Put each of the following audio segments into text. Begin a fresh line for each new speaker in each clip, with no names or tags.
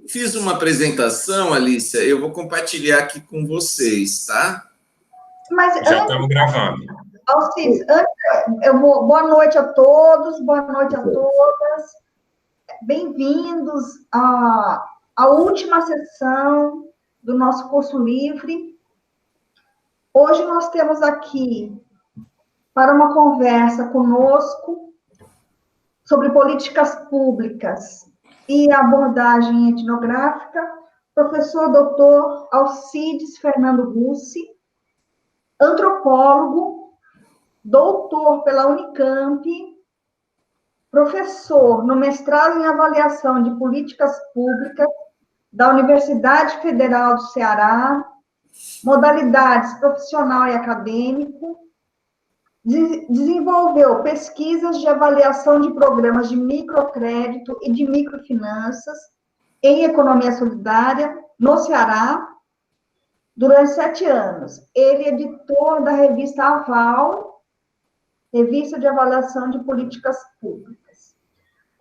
fiz uma apresentação, Alícia, eu vou compartilhar aqui com vocês, tá?
Mas
já estamos gravando.
Alcides, boa noite a todos, boa noite a todas. Bem-vindos à última sessão do nosso curso livre. Hoje nós temos aqui, para uma conversa conosco, sobre políticas públicas e abordagem etnográfica, professor doutor Alcides Fernando Russi, antropólogo, doutor pela Unicamp, professor no mestrado em avaliação de políticas públicas da Universidade Federal do Ceará, modalidades profissional e acadêmico, desenvolveu pesquisas de avaliação de programas de microcrédito e de microfinanças em economia solidária no Ceará durante 7 anos. Ele é editor da revista Aval, Revista de Avaliação de Políticas Públicas.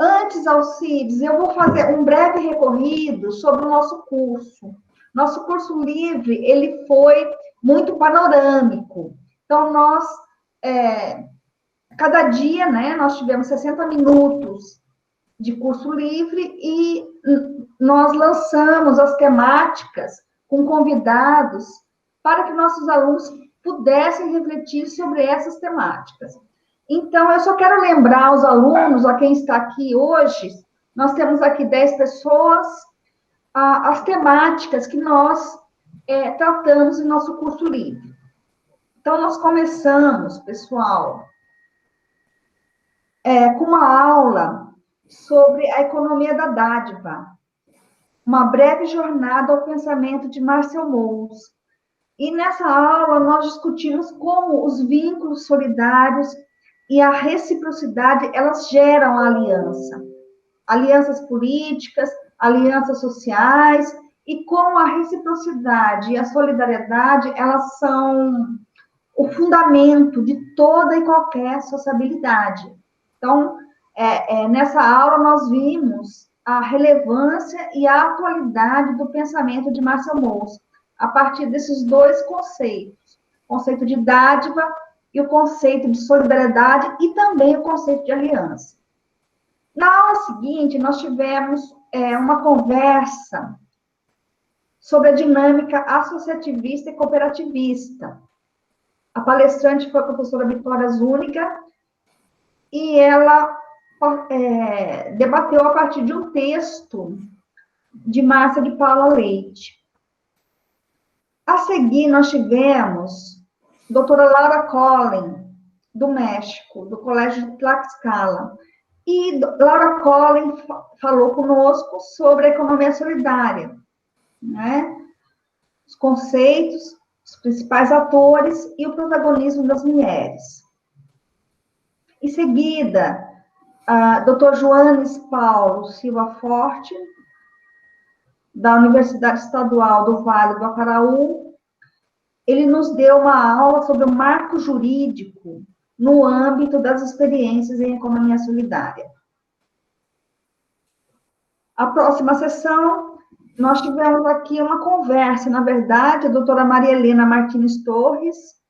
Antes, Alcides, eu vou fazer um breve recorrido sobre o nosso curso. Nosso curso livre, ele foi muito panorâmico. Então, cada dia, né, nós tivemos 60 minutos de curso livre e nós lançamos as temáticas com convidados para que nossos alunos pudessem refletir sobre essas temáticas. Então, eu só quero lembrar aos alunos, a quem está aqui hoje, nós temos aqui 10 pessoas, as temáticas que nós tratamos em nosso curso livre. Então, nós começamos, pessoal, com uma aula sobre a economia da dádiva, uma breve jornada ao pensamento de Marcel Mauss. E nessa aula nós discutimos como os vínculos solidários e a reciprocidade, elas geram a aliança. Alianças políticas, alianças sociais, e como a reciprocidade e a solidariedade, elas são o fundamento de toda e qualquer sociabilidade. Então, nessa aula nós vimos a relevância e a atualidade do pensamento de Marcel Mauss, a partir desses 2 conceitos, o conceito de dádiva e o conceito de solidariedade e também o conceito de aliança. Na aula seguinte, nós tivemos uma conversa sobre a dinâmica associativista e cooperativista. A palestrante foi a professora Vitória Zúñiga e ela debateu a partir de um texto de Márcia de Paula Leite. A seguir, nós tivemos a doutora Laura Collin, do México, do Colégio de Tlaxcala. E Laura Collin falou conosco sobre a economia solidária, né? Os conceitos, os principais atores e o protagonismo das mulheres. Em seguida, a doutor Joanes Paulo Silva Forte, da Universidade Estadual do Vale do Acaraú, ele nos deu uma aula sobre o marco jurídico no âmbito das experiências em economia solidária. A próxima sessão, nós tivemos aqui uma conversa, na verdade, a doutora Maria Helena Martins Torres,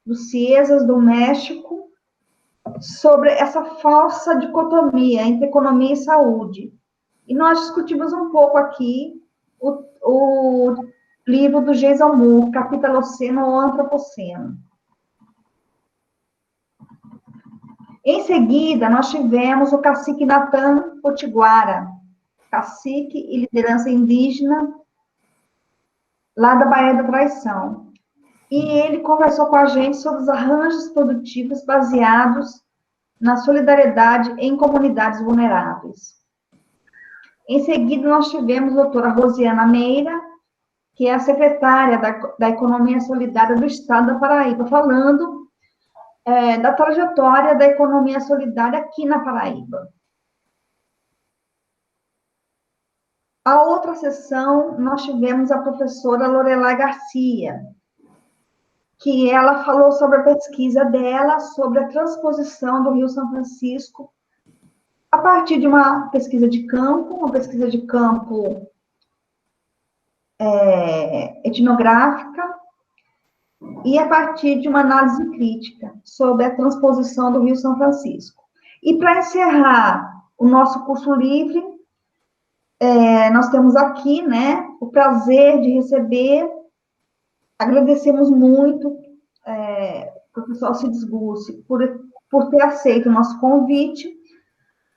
do CIESAS, do México, sobre essa falsa dicotomia entre economia e saúde. E nós discutimos um pouco aqui o livro do Jason Moore, Capitaloceno ou Antropoceno. Em seguida, nós tivemos o cacique Natan Potiguara, cacique e liderança indígena lá da Baía da Traição. E ele conversou com a gente sobre os arranjos produtivos baseados na solidariedade em comunidades vulneráveis. Em seguida, nós tivemos a doutora Rosiana Meira, que é a secretária da Economia Solidária do Estado da Paraíba, falando da trajetória da economia solidária aqui na Paraíba. A outra sessão, nós tivemos a professora Lorelai Garcia, que ela falou sobre a pesquisa dela, sobre a transposição do Rio São Francisco, a partir de uma pesquisa de campo etnográfica e a partir de uma análise crítica sobre a transposição do Rio São Francisco. E para encerrar o nosso curso livre, nós temos aqui, né, o prazer de receber, agradecemos muito o professor Alcides Gussi por ter aceito o nosso convite,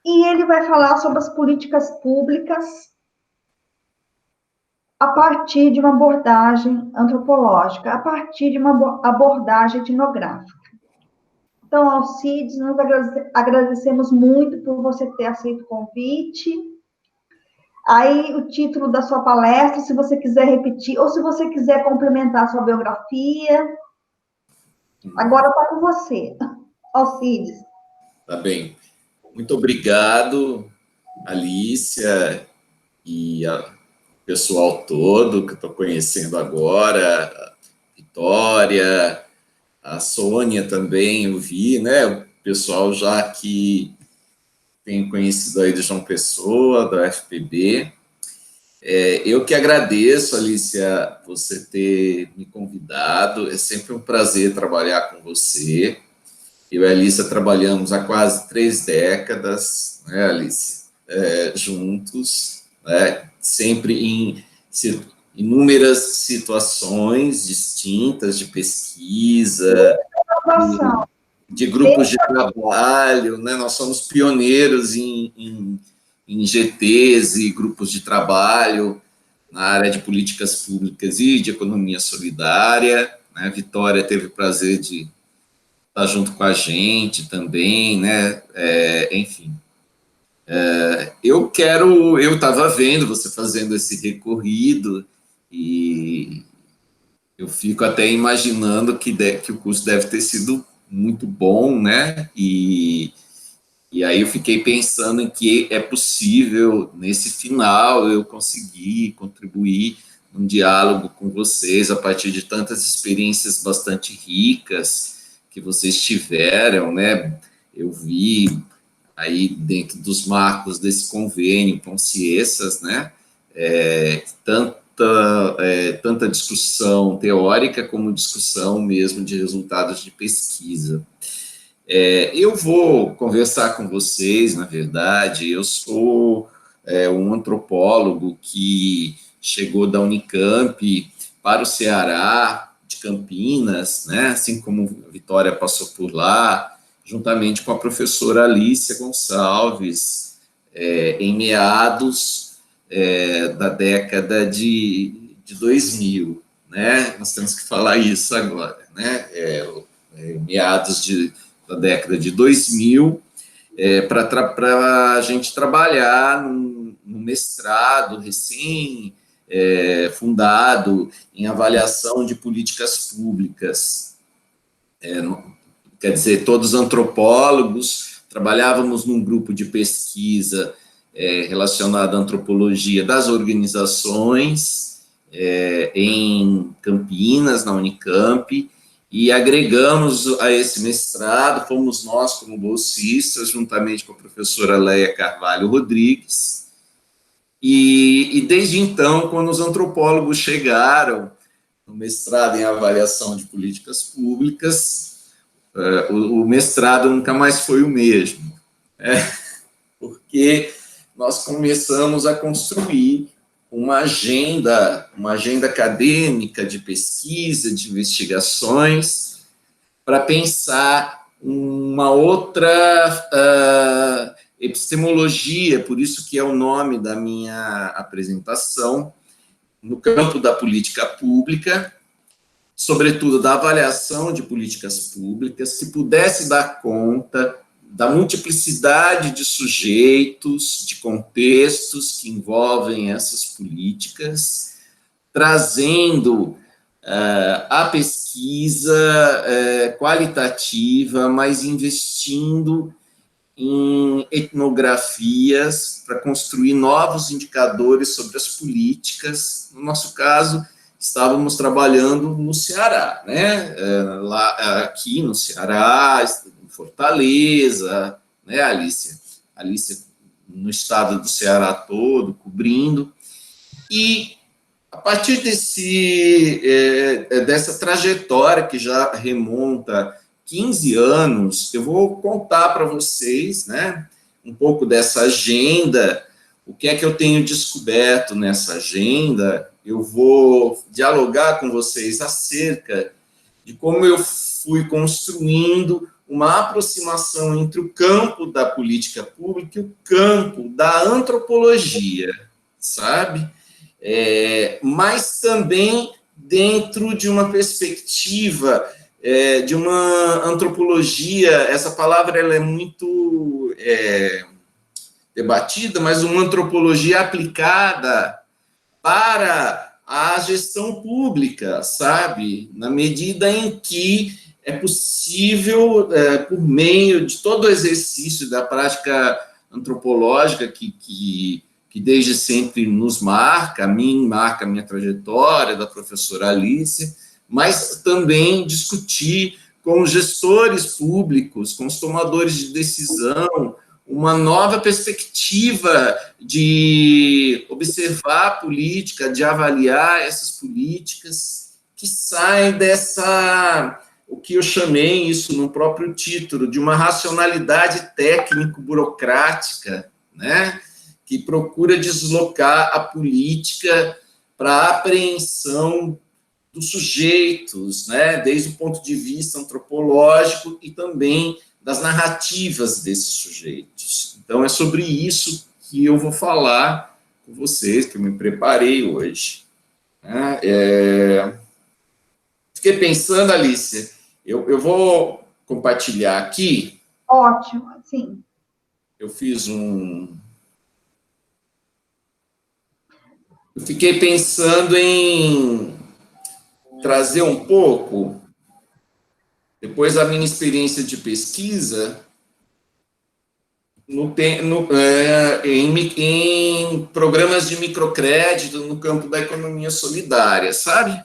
e ele vai falar sobre as políticas públicas a partir de uma abordagem antropológica, a partir de uma abordagem etnográfica. Então, Alcides, nós agradecemos muito por você ter aceito o convite. Aí, o título da sua palestra, se você quiser repetir, ou se você quiser complementar a sua biografia. Agora está com você, Alcides.
Tá bem. Muito obrigado, Alícia, e o pessoal todo que eu estou conhecendo agora, a Vitória, a Sônia também, eu vi, né? O pessoal já que tem conhecido aí de João Pessoa, da UFPB. Eu que agradeço, Alícia, você ter me convidado. É sempre um prazer trabalhar com você. Eu e a Alícia trabalhamos há quase 3 décadas, né, Alícia? Juntos, né? Sempre em inúmeras situações distintas de pesquisa, de grupos de trabalho, né? Nós somos pioneiros em GTs e grupos de trabalho na área de políticas públicas e de economia solidária, né? A Vitória teve o prazer de estar junto com a gente também, né? Enfim. Eu estava vendo você fazendo esse recorrido e eu fico até imaginando que o curso deve ter sido muito bom, né? E aí eu fiquei pensando em que é possível, nesse final, eu conseguir contribuir num diálogo com vocês a partir de tantas experiências bastante ricas que vocês tiveram, né? Eu vi aí dentro dos marcos desse convênio Consciências, né? Tanta discussão teórica como discussão mesmo de resultados de pesquisa. Eu vou conversar com vocês, na verdade, eu sou um antropólogo que chegou da Unicamp para o Ceará, de Campinas, né? Assim como a Vitória passou por lá, juntamente com a professora Alícia Gonçalves, em meados da década de 2000, né? Nós temos que falar isso agora, né? Meados da década de 2000, para a gente trabalhar num mestrado recém-fundado em avaliação de políticas públicas. Quer dizer, todos antropólogos, trabalhávamos num grupo de pesquisa relacionado à antropologia das organizações em Campinas, na Unicamp, e agregamos a esse mestrado, fomos nós como bolsistas, juntamente com a professora Leia Carvalho Rodrigues, e desde então, quando os antropólogos chegaram no mestrado em avaliação de políticas públicas, o mestrado nunca mais foi o mesmo, porque nós começamos a construir uma agenda acadêmica de pesquisa, de investigações, para pensar uma outra epistemologia, por isso que é o nome da minha apresentação, no campo da política pública, sobretudo da avaliação de políticas públicas, que pudesse dar conta da multiplicidade de sujeitos, de contextos que envolvem essas políticas, trazendo a pesquisa qualitativa, mas investindo em etnografias para construir novos indicadores sobre as políticas. No nosso caso, estávamos trabalhando no Ceará, né? Aqui no Ceará, em Fortaleza, né, Alícia? Alícia no estado do Ceará todo, cobrindo. E A partir dessa trajetória que já remonta 15 anos, eu vou contar para vocês, né, um pouco dessa agenda, o que é que eu tenho descoberto nessa agenda. Eu vou dialogar com vocês acerca de como eu fui construindo uma aproximação entre o campo da política pública e o campo da antropologia, sabe? Mas também dentro de uma perspectiva de uma antropologia, essa palavra ela é muito debatida, mas uma antropologia aplicada para a gestão pública, sabe? Na medida em que é possível, por meio de todo o exercício da prática antropológica que desde sempre nos marca, marca a minha trajetória, da professora Alice, mas também discutir com os gestores públicos, com os tomadores de decisão, uma nova perspectiva de observar a política, de avaliar essas políticas, que saem dessa, o que eu chamei isso no próprio título, de uma racionalidade técnico-burocrática, né, que procura deslocar a política para a apreensão dos sujeitos, né, desde o ponto de vista antropológico e também das narrativas desses sujeitos. Então, é sobre isso que eu vou falar com vocês, que eu me preparei hoje. Fiquei pensando, Alice, eu vou compartilhar aqui.
Ótimo, sim.
Eu fiquei pensando em trazer um pouco, depois da minha experiência de pesquisa, em programas de microcrédito no campo da economia solidária, sabe?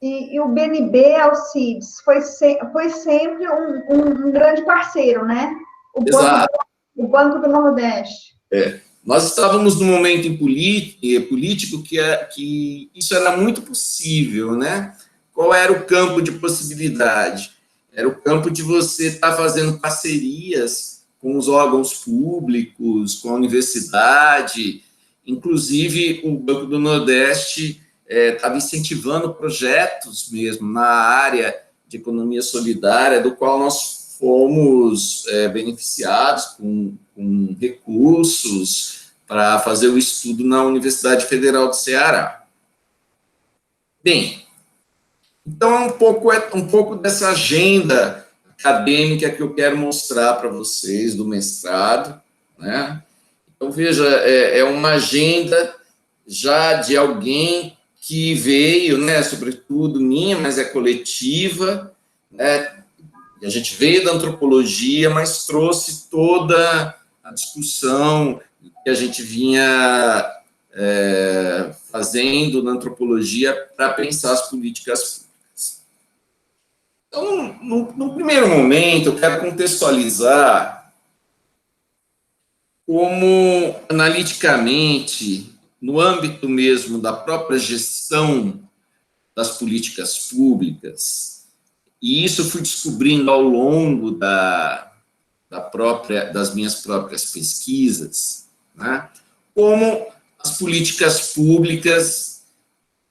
E o BNB, Alcides, foi sempre um grande parceiro, né? O Banco do Nordeste.
Nós estávamos num momento político que isso era muito possível, né? Qual era o campo de possibilidade? Era o campo de você estar fazendo parcerias com os órgãos públicos, com a universidade. Inclusive, o Banco do Nordeste estava incentivando projetos mesmo na área de economia solidária, do qual nós fomos beneficiados com recursos para fazer o estudo na Universidade Federal do Ceará. Bem, então é um pouco dessa agenda acadêmica que eu quero mostrar para vocês do mestrado, né? Então, veja, é uma agenda já de alguém que veio, né, sobretudo minha, mas é coletiva, né? A gente veio da antropologia, mas trouxe toda a discussão que a gente vinha fazendo na antropologia para pensar as políticas públicas. Então, no primeiro momento, eu quero contextualizar como, analiticamente, no âmbito mesmo da própria gestão das políticas públicas, e isso eu fui descobrindo ao longo das minhas próprias pesquisas, né, como as políticas públicas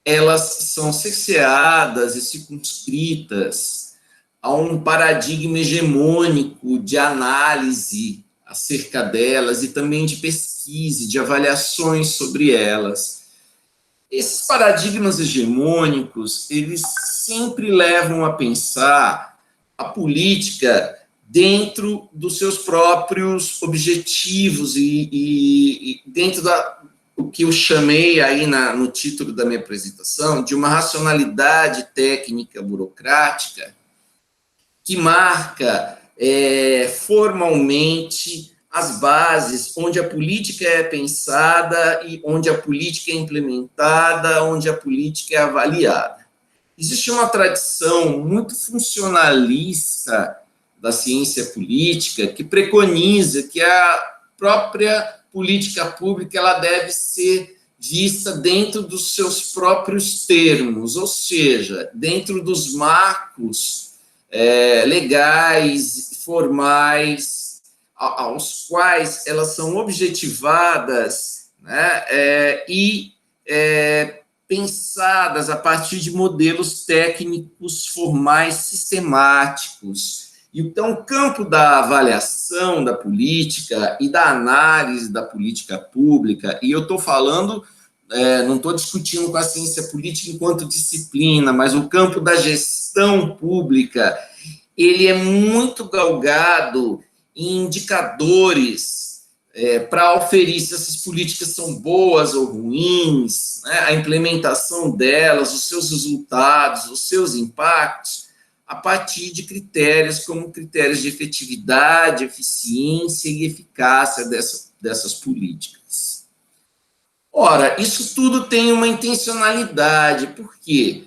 elas são cerceadas e circunscritas a um paradigma hegemônico de análise acerca delas e também de pesquisa, de avaliações sobre elas. Esses paradigmas hegemônicos, eles sempre levam a pensar a política dentro dos seus próprios objetivos e dentro do que eu chamei aí no título da minha apresentação de uma racionalidade técnica burocrática que marca formalmente as bases onde a política é pensada e onde a política é implementada, onde a política é avaliada. Existe uma tradição muito funcionalista da ciência política que preconiza que a própria política pública ela deve ser vista dentro dos seus próprios termos, ou seja, dentro dos marcos legais, formais, aos quais elas são objetivadas, né, e pensadas a partir de modelos técnicos formais sistemáticos. Então, o campo da avaliação da política e da análise da política pública, e eu estou falando, não estou discutindo com a ciência política enquanto disciplina, mas o campo da gestão pública, ele é muito galgado em indicadores para aferir se essas políticas são boas ou ruins, né, a implementação delas, os seus resultados, os seus impactos, a partir de critérios como critérios de efetividade, eficiência e eficácia dessas políticas. Ora, isso tudo tem uma intencionalidade, porque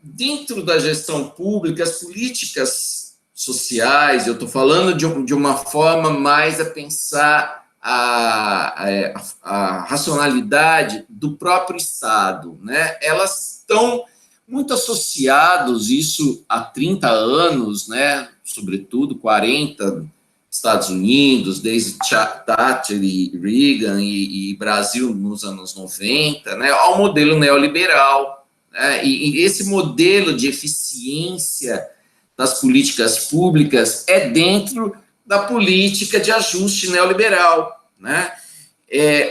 dentro da gestão pública, as políticas sociais, eu estou falando de uma forma mais a pensar a racionalidade do próprio Estado, né? Elas estão muito associados, isso há 30 anos, né, sobretudo 40, Estados Unidos, desde Thatcher e Reagan e Brasil nos anos 90, né, ao modelo neoliberal. Né, e esse modelo de eficiência das políticas públicas é dentro da política de ajuste neoliberal. Né.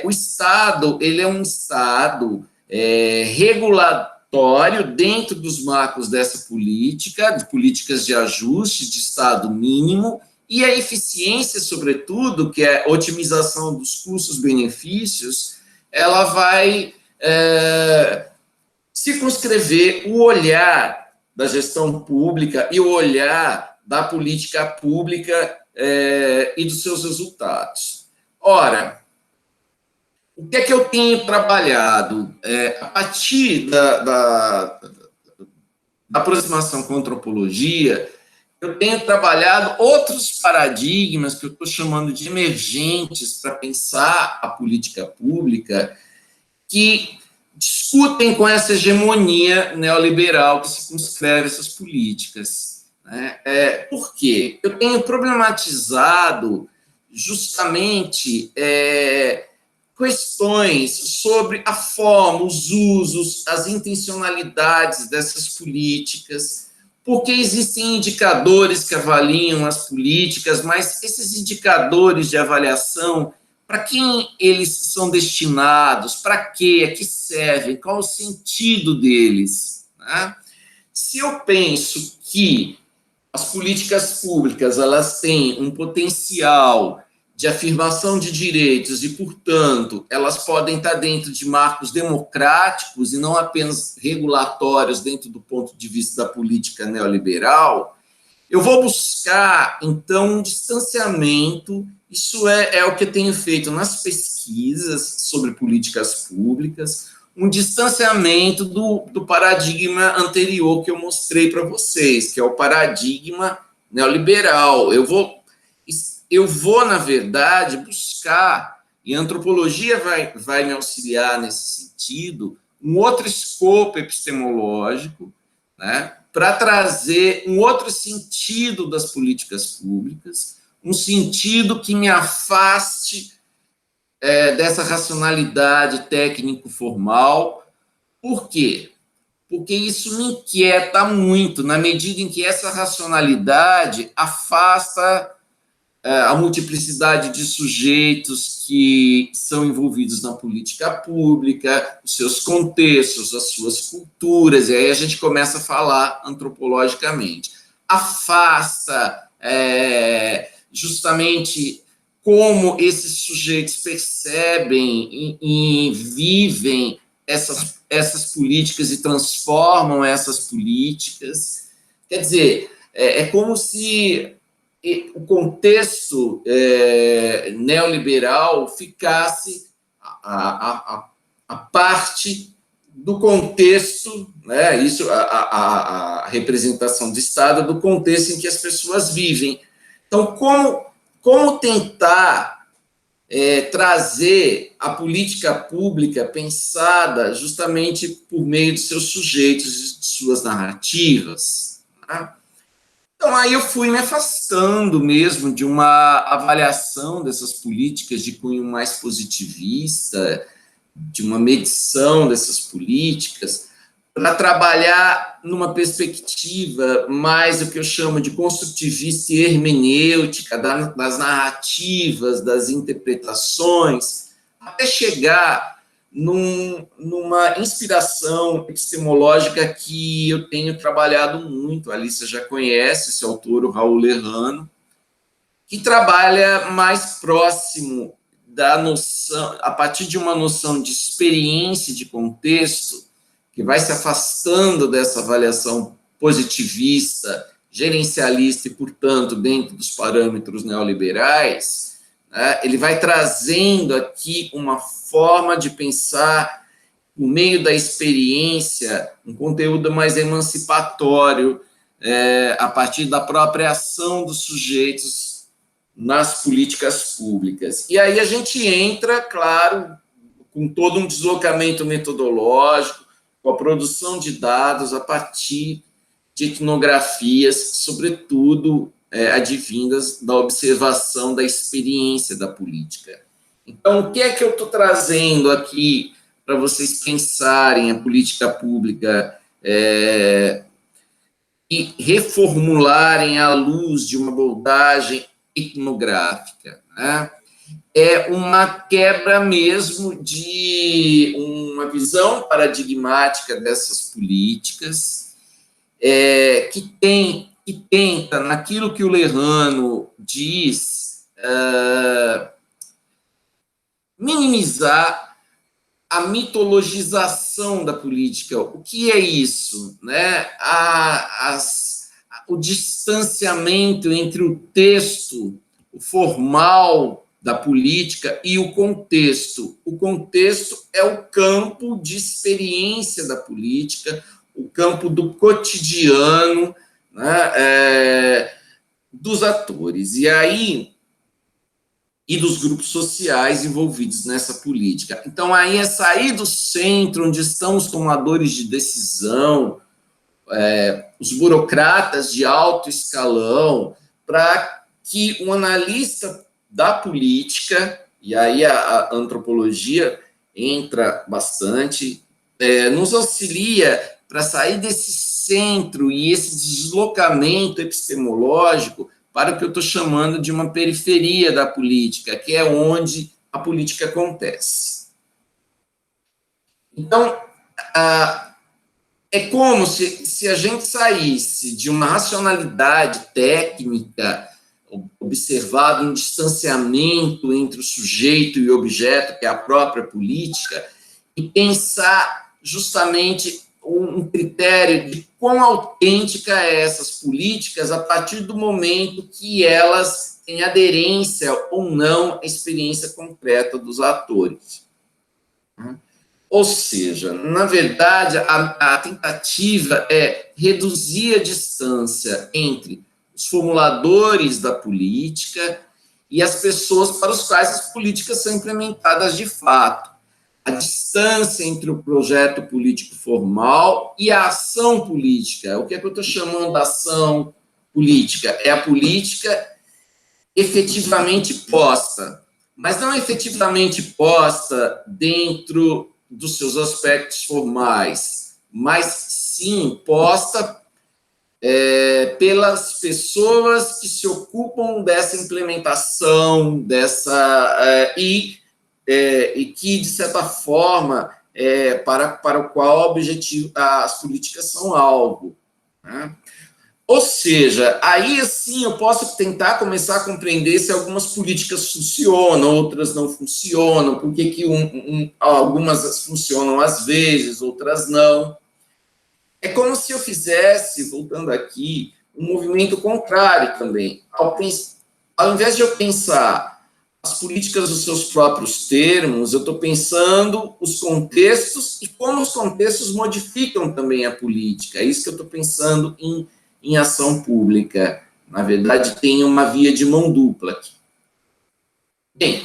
O Estado, ele é um Estado regulador dentro dos marcos dessa política, de políticas de ajuste, de Estado mínimo, e a eficiência, sobretudo, que é a otimização dos custos-benefícios, ela vai circunscrever o olhar da gestão pública e o olhar da política pública e dos seus resultados. Ora, o que é que eu tenho trabalhado? A partir da aproximação com a antropologia, eu tenho trabalhado outros paradigmas que eu estou chamando de emergentes para pensar a política pública, que discutem com essa hegemonia neoliberal que circunscreve essas políticas. Né? Por quê? Eu tenho problematizado justamente questões sobre a forma, os usos, as intencionalidades dessas políticas, porque existem indicadores que avaliam as políticas, mas esses indicadores de avaliação, para quem eles são destinados, para quê, a que servem, qual o sentido deles? Né? Se eu penso que as políticas públicas elas têm um potencial de afirmação de direitos e, portanto, elas podem estar dentro de marcos democráticos e não apenas regulatórios dentro do ponto de vista da política neoliberal, eu vou buscar, então, um distanciamento, isso é o que eu tenho feito nas pesquisas sobre políticas públicas, um distanciamento do paradigma anterior que eu mostrei para vocês, que é o paradigma neoliberal. Eu vou, na verdade, buscar, e a antropologia vai me auxiliar nesse sentido, um outro escopo epistemológico, né, para trazer um outro sentido das políticas públicas, um sentido que me afaste dessa racionalidade técnico-formal. Por quê? Porque isso me inquieta muito, na medida em que essa racionalidade afasta a multiplicidade de sujeitos que são envolvidos na política pública, os seus contextos, as suas culturas, e aí a gente começa a falar antropologicamente. Afasta justamente como esses sujeitos percebem e vivem essas políticas e transformam essas políticas. Quer dizer, é como se o contexto neoliberal ficasse a parte do contexto, né, isso, a representação do Estado do contexto em que as pessoas vivem. Então, como tentar trazer a política pública pensada justamente por meio de seus sujeitos, de suas narrativas. Tá? Então, aí eu fui me afastando mesmo de uma avaliação dessas políticas de cunho mais positivista, de uma medição dessas políticas, para trabalhar numa perspectiva mais o que eu chamo de construtivista e hermenêutica, das narrativas, das interpretações, até chegar numa inspiração epistemológica que eu tenho trabalhado muito. A Alicia já conhece esse autor, o Raul Lerrano, que trabalha mais próximo da noção, a partir de uma noção de experiência, de contexto, que vai se afastando dessa avaliação positivista, gerencialista e, portanto, dentro dos parâmetros neoliberais, né, ele vai trazendo aqui uma forma de pensar, por meio da experiência, um conteúdo mais emancipatório, a partir da própria ação dos sujeitos nas políticas públicas. E aí a gente entra, claro, com todo um deslocamento metodológico, com a produção de dados a partir de etnografias, sobretudo advindas da observação da experiência da política. Então, o que é que eu estou trazendo aqui para vocês pensarem a política pública e reformularem à luz de uma abordagem etnográfica, né? É uma quebra mesmo de uma visão paradigmática dessas políticas, que tenta, naquilo que o Lerrano diz, minimizar a mitologização da política. O que é isso? Né? O distanciamento entre o texto, o formal da política e o contexto. O contexto é o campo de experiência da política, o campo do cotidiano, né, dos atores. E dos grupos sociais envolvidos nessa política. Então, aí é sair do centro, onde estão os tomadores de decisão, os burocratas de alto escalão, para que um analista da política, e aí a antropologia entra bastante, nos auxilia para sair desse centro e esse deslocamento epistemológico para o que eu estou chamando de uma periferia da política, que é onde a política acontece. Então, é como se a gente saísse de uma racionalidade técnica, observado um distanciamento entre o sujeito e o objeto, que é a própria política, e pensar justamente um critério de quão autêntica é essas políticas a partir do momento que elas têm aderência ou não à experiência concreta dos atores. Ou seja, na verdade, a tentativa é reduzir a distância entre os formuladores da política e as pessoas para as quais as políticas são implementadas de fato. A distância entre o projeto político formal e a ação política. O que é que eu estou chamando de ação política? É a política efetivamente posta, mas não efetivamente posta dentro dos seus aspectos formais, mas sim posta pelas pessoas que se ocupam dessa implementação, e que, de certa forma, para o qual objetivo, as políticas são algo. Né? Ou seja, aí sim eu posso tentar começar a compreender se algumas políticas funcionam, outras não funcionam, por que algumas funcionam às vezes, outras não. É como se eu fizesse, voltando aqui, um movimento contrário também. Ao invés de eu pensar as políticas dos seus próprios termos, eu estou pensando os contextos e como os contextos modificam também a política. É isso que eu estou pensando em ação pública. Na verdade, tem uma via de mão dupla aqui. Bem,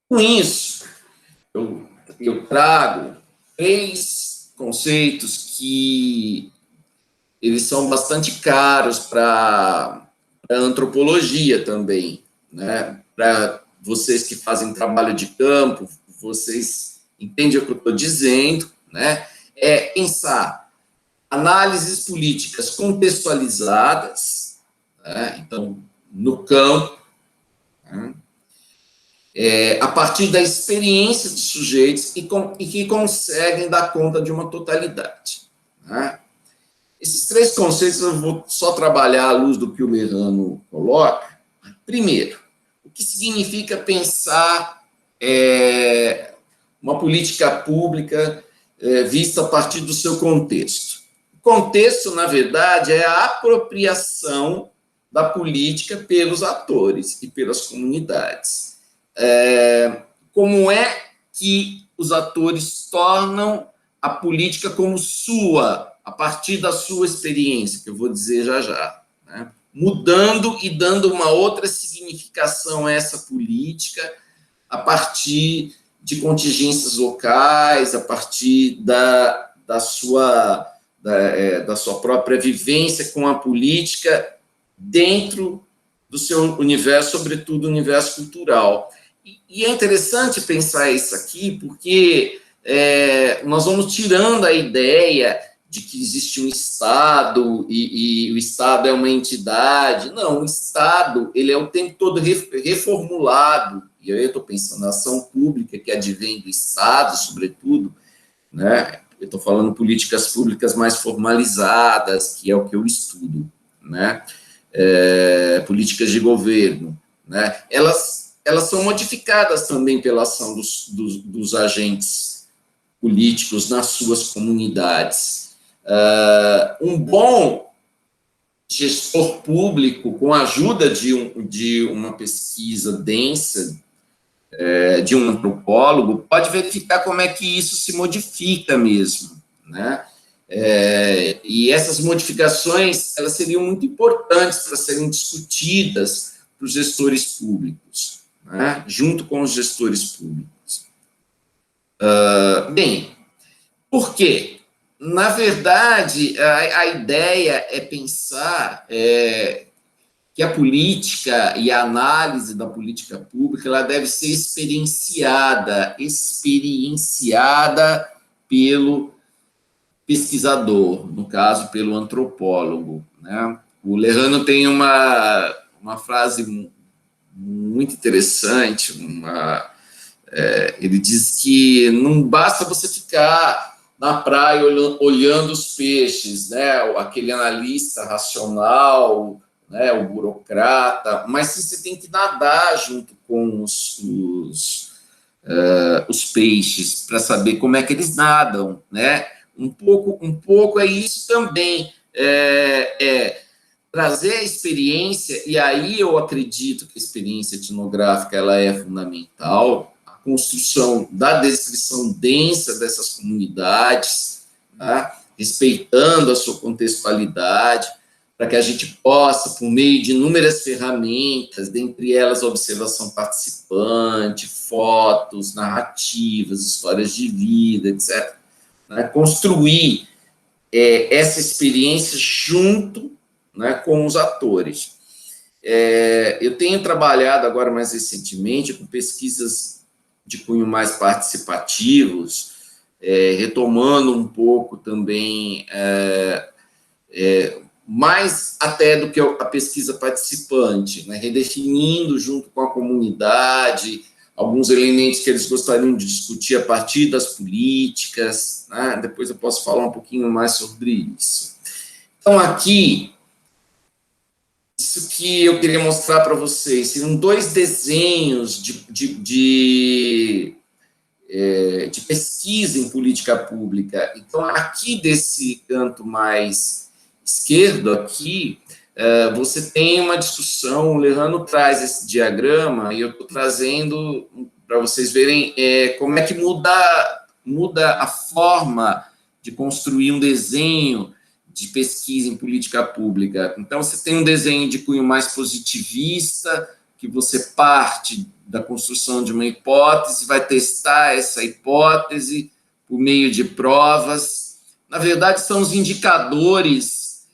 Com isso, eu trago 3 conceitos que eles são bastante caros para a antropologia também, né? Para vocês que fazem trabalho de campo, vocês entendem o que eu estou dizendo, né? É pensar análises políticas contextualizadas, né? Então, no campo, né? A partir da experiência dos sujeitos e que conseguem dar conta de uma totalidade, né? Esses 3 conceitos eu vou só trabalhar à luz do que o Lerano coloca. Primeiro, o que significa pensar uma política pública vista a partir do seu contexto? O contexto, na verdade, é a apropriação da política pelos atores e pelas comunidades. Como é que os atores tornam a política como sua, a partir da sua experiência, que eu vou dizer já, né? Mudando e dando uma outra significação a essa política a partir de contingências locais, a partir da sua própria vivência com a política dentro do seu universo, sobretudo o universo cultural. E é interessante pensar isso aqui, porque nós vamos tirando a ideia de que existe um Estado e o Estado é uma entidade. Não, o Estado ele é o tempo todo reformulado, e aí eu estou pensando na ação pública que advém do Estado, sobretudo, né? Eu estou falando políticas públicas mais formalizadas, que é o que eu estudo, né? Políticas de governo, né? Elas são modificadas também pela ação dos agentes políticos nas suas comunidades. Um bom gestor público, com a ajuda de uma pesquisa densa, de um antropólogo, pode verificar como é que isso se modifica mesmo, né? E essas modificações, elas seriam muito importantes para serem discutidas para os gestores públicos, né? Junto com os gestores públicos. Bem, por quê? Na verdade, a ideia é pensar que a política e a análise da política pública ela deve ser experienciada pelo pesquisador, no caso, pelo antropólogo, né? O Lerano tem uma frase muito interessante, ele diz que não basta você ficar na praia olhando os peixes, né? Aquele analista racional, né? O burocrata, mas você tem que nadar junto com os peixes para saber como é que eles nadam, né? Um pouco é isso também, trazer a experiência, e aí eu acredito que a experiência etnográfica ela é fundamental, a construção da descrição densa dessas comunidades, tá? Respeitando a sua contextualidade, para que a gente possa, por meio de inúmeras ferramentas, dentre elas a observação participante, fotos, narrativas, histórias de vida, etc., né, construir essa experiência junto, né, com os atores. Eu tenho trabalhado agora mais recentemente com pesquisas de cunho mais participativos, retomando um pouco também, mais até do que a pesquisa participante, né, redefinindo junto com a comunidade alguns elementos que eles gostariam de discutir a partir das políticas, né? Depois eu posso falar um pouquinho mais sobre isso. Então, aqui, isso que eu queria mostrar para vocês, seriam 2 desenhos de pesquisa em política pública. Então, aqui desse canto mais esquerdo, aqui, você tem uma discussão, o Lerano traz esse diagrama, e eu estou trazendo para vocês verem como é que muda a forma de construir um desenho de pesquisa em política pública. Então, você tem um desenho de cunho mais positivista, que você parte da construção de uma hipótese, vai testar essa hipótese por meio de provas. Na verdade, são os indicadores.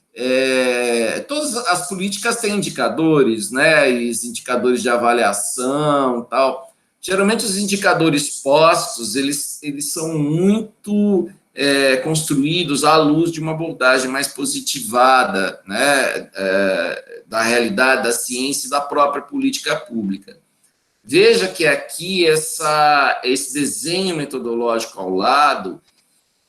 Todas as políticas têm indicadores, né? E os indicadores de avaliação, tal. Geralmente, os indicadores postos, eles são muito construídos à luz de uma abordagem mais positivada, né, da realidade, da ciência e da própria política pública. Veja que aqui esse desenho metodológico ao lado,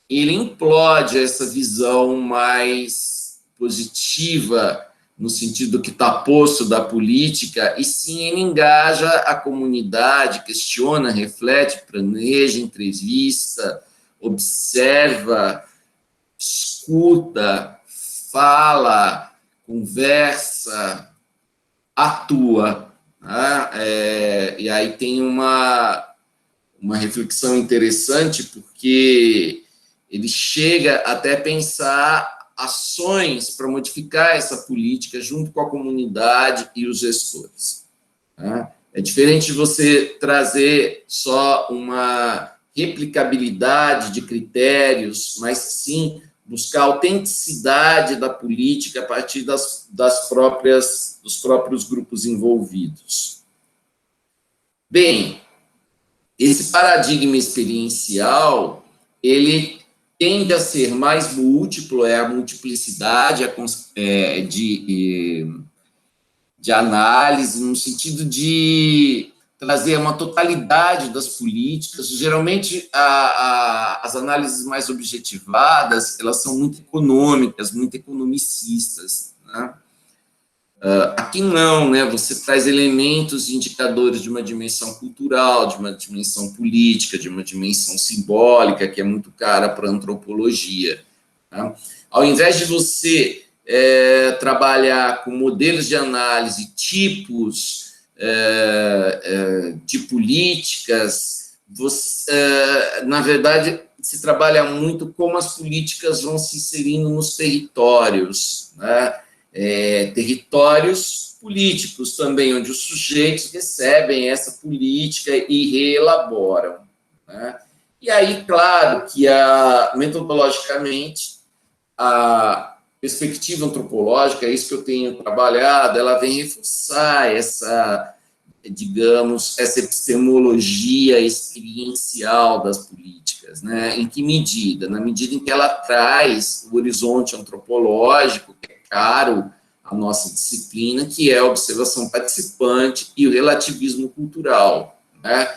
ele implode essa visão mais positiva, no sentido que está posto da política, e sim ele engaja a comunidade, questiona, reflete, planeja, entrevista, observa, escuta, fala, conversa, atua. Né? E aí tem uma reflexão interessante, porque ele chega até pensar ações para modificar essa política junto com a comunidade e os gestores. Né? É diferente de você trazer só uma replicabilidade de critérios, mas sim buscar a autenticidade da política a partir dos próprios grupos envolvidos. Bem, esse paradigma experiencial, ele tende a ser mais múltiplo, a multiplicidade de análise, no sentido de trazer uma totalidade das políticas. Geralmente, as análises mais objetivadas, elas são muito econômicas, muito economicistas, né? Aqui não, né? Você traz elementos e indicadores de uma dimensão cultural, de uma dimensão política, de uma dimensão simbólica, que é muito cara para a antropologia. Tá? Ao invés de você trabalhar com modelos de análise, tipos de políticas, na verdade, se trabalha muito como as políticas vão se inserindo nos territórios, né? Territórios políticos também, onde os sujeitos recebem essa política e reelaboram. Né? E aí, claro, que metodologicamente, a perspectiva antropológica, é isso que eu tenho trabalhado, ela vem reforçar essa epistemologia experiencial das políticas. Né? Em que medida? Na medida em que ela traz o horizonte antropológico, que é caro à nossa disciplina, que é a observação participante e o relativismo cultural. Né?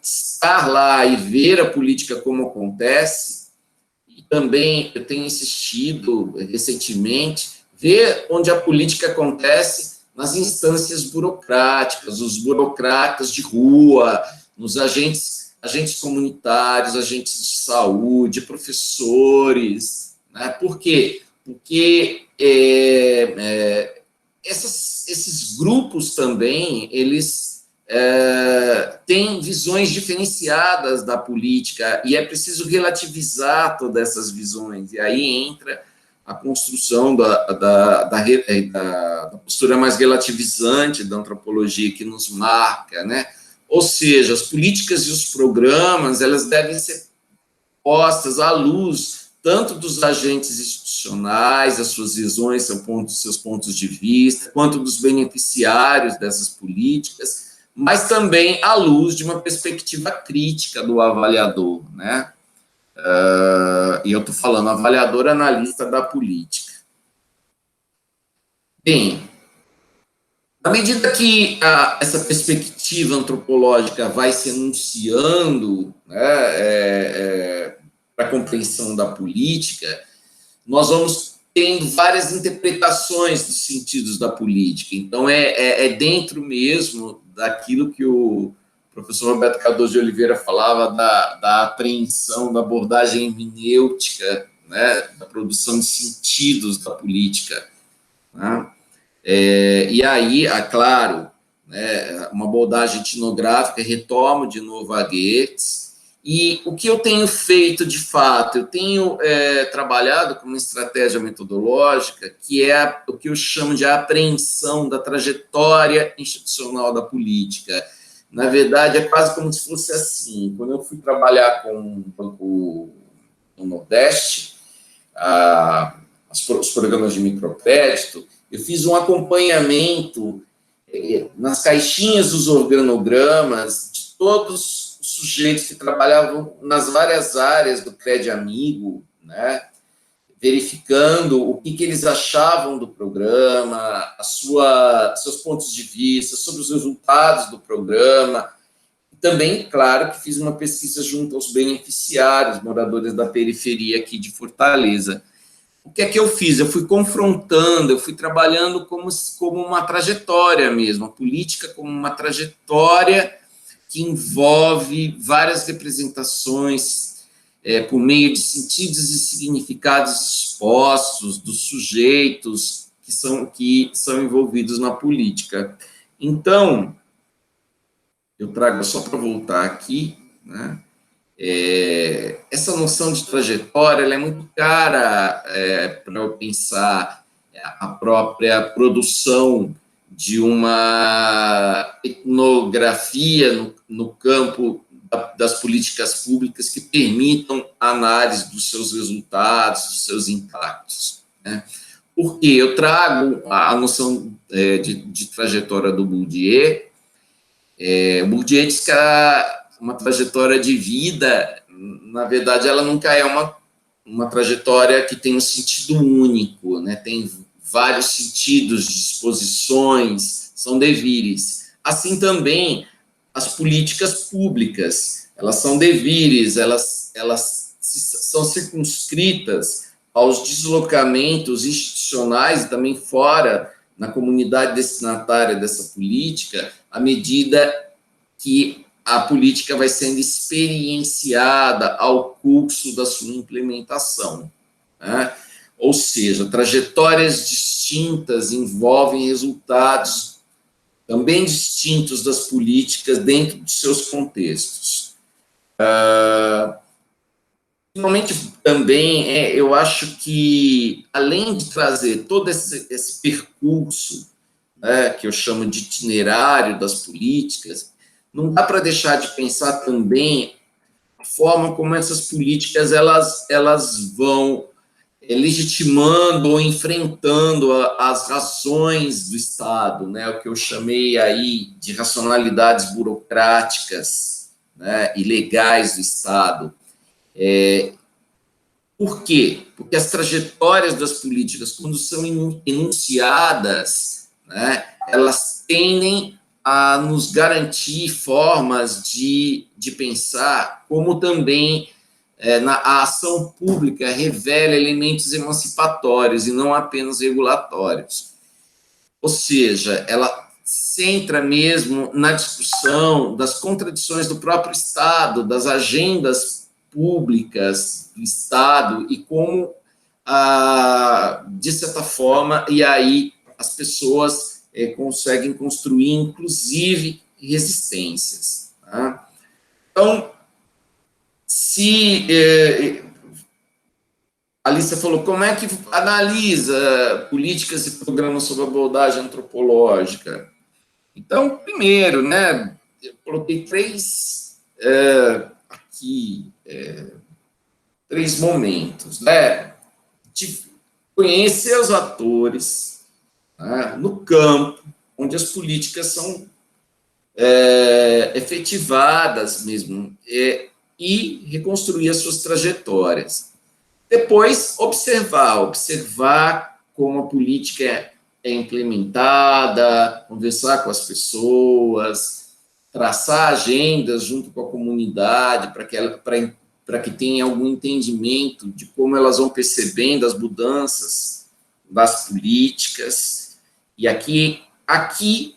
Estar lá e ver a política como acontece, e também eu tenho insistido recentemente, ver onde a política acontece nas instâncias burocráticas, os burocratas de rua, nos agentes comunitários, agentes de saúde, professores. Né? Por quê? Porque esses grupos também, eles têm visões diferenciadas da política, e é preciso relativizar todas essas visões, e aí entra a construção da postura mais relativizante da antropologia, que nos marca, né? Ou seja, as políticas e os programas, elas devem ser postas à luz tanto dos agentes institucionais, as suas visões, seus pontos de vista, quanto dos beneficiários dessas políticas, mas também à luz de uma perspectiva crítica do avaliador, né? E eu estou falando avaliador analista da política. Bem, à medida que essa perspectiva antropológica vai se enunciando, né, para a compreensão da política, nós vamos tendo várias interpretações dos sentidos da política. Então, dentro mesmo daquilo que o professor Roberto Cardoso de Oliveira falava da apreensão, da abordagem hermenêutica, né, da produção de sentidos da política. Né? E aí, claro, né, uma abordagem etnográfica, retomo de novo a Goethe, E o que eu tenho feito, de fato, eu tenho trabalhado com uma estratégia metodológica que é o que eu chamo de apreensão da trajetória institucional da política. Na verdade, é quase como se fosse assim. Quando eu fui trabalhar com o Banco do Nordeste, os programas de microcrédito, eu fiz um acompanhamento nas caixinhas dos organogramas de todos os sujeitos que trabalhavam nas várias áreas do Crédito Amigo, né? Verificando o que eles achavam do programa, seus pontos de vista, sobre os resultados do programa. Também, claro, que fiz uma pesquisa junto aos beneficiários, moradores da periferia aqui de Fortaleza. O que é que eu fiz? Eu fui confrontando, eu fui trabalhando como uma trajetória mesmo, a política como uma trajetória que envolve várias representações por meio de sentidos e significados expostos dos sujeitos que são envolvidos na política. Então, eu trago, só para voltar aqui, né? Essa noção de trajetória ela é muito cara para eu pensar a própria produção de uma etnografia no campo das políticas públicas que permitam a análise dos seus resultados, dos seus impactos, né? Porque eu trago a noção de trajetória do Bourdieu. O Bourdieu diz que uma trajetória de vida, na verdade, ela nunca é uma trajetória que tem um sentido único, né? Tem vários sentidos, disposições, são devires. Assim também, as políticas públicas, elas são devires, elas são circunscritas aos deslocamentos institucionais e também fora, na comunidade destinatária dessa política, à medida que a política vai sendo experienciada ao curso da sua implementação, né? Ou seja, trajetórias distintas envolvem resultados também distintos das políticas dentro dos seus contextos. Finalmente, também, eu acho que, além de trazer todo esse percurso, né, que eu chamo de itinerário das políticas, não dá para deixar de pensar também a forma como essas políticas elas vão legitimando ou enfrentando as razões do Estado, né, o que eu chamei aí de racionalidades burocráticas, né, e legais do Estado. Por quê? Porque as trajetórias das políticas, quando são enunciadas, né, elas tendem a nos garantir formas de pensar, como também a ação pública revela elementos emancipatórios e não apenas regulatórios. Ou seja, ela centra mesmo na discussão das contradições do próprio Estado, das agendas públicas do Estado e como, de certa forma, e aí as pessoas conseguem construir, inclusive, resistências. Tá? Então, se a Alicia falou, como é que analisa políticas e programas sob abordagem antropológica? Então, primeiro, né, eu coloquei três momentos, né, de conhecer os atores, né, no campo, onde as políticas são efetivadas mesmo, e reconstruir as suas trajetórias. Depois, observar como a política é implementada, conversar com as pessoas, traçar agendas junto com a comunidade para que tenha algum entendimento de como elas vão percebendo as mudanças das políticas. E aqui,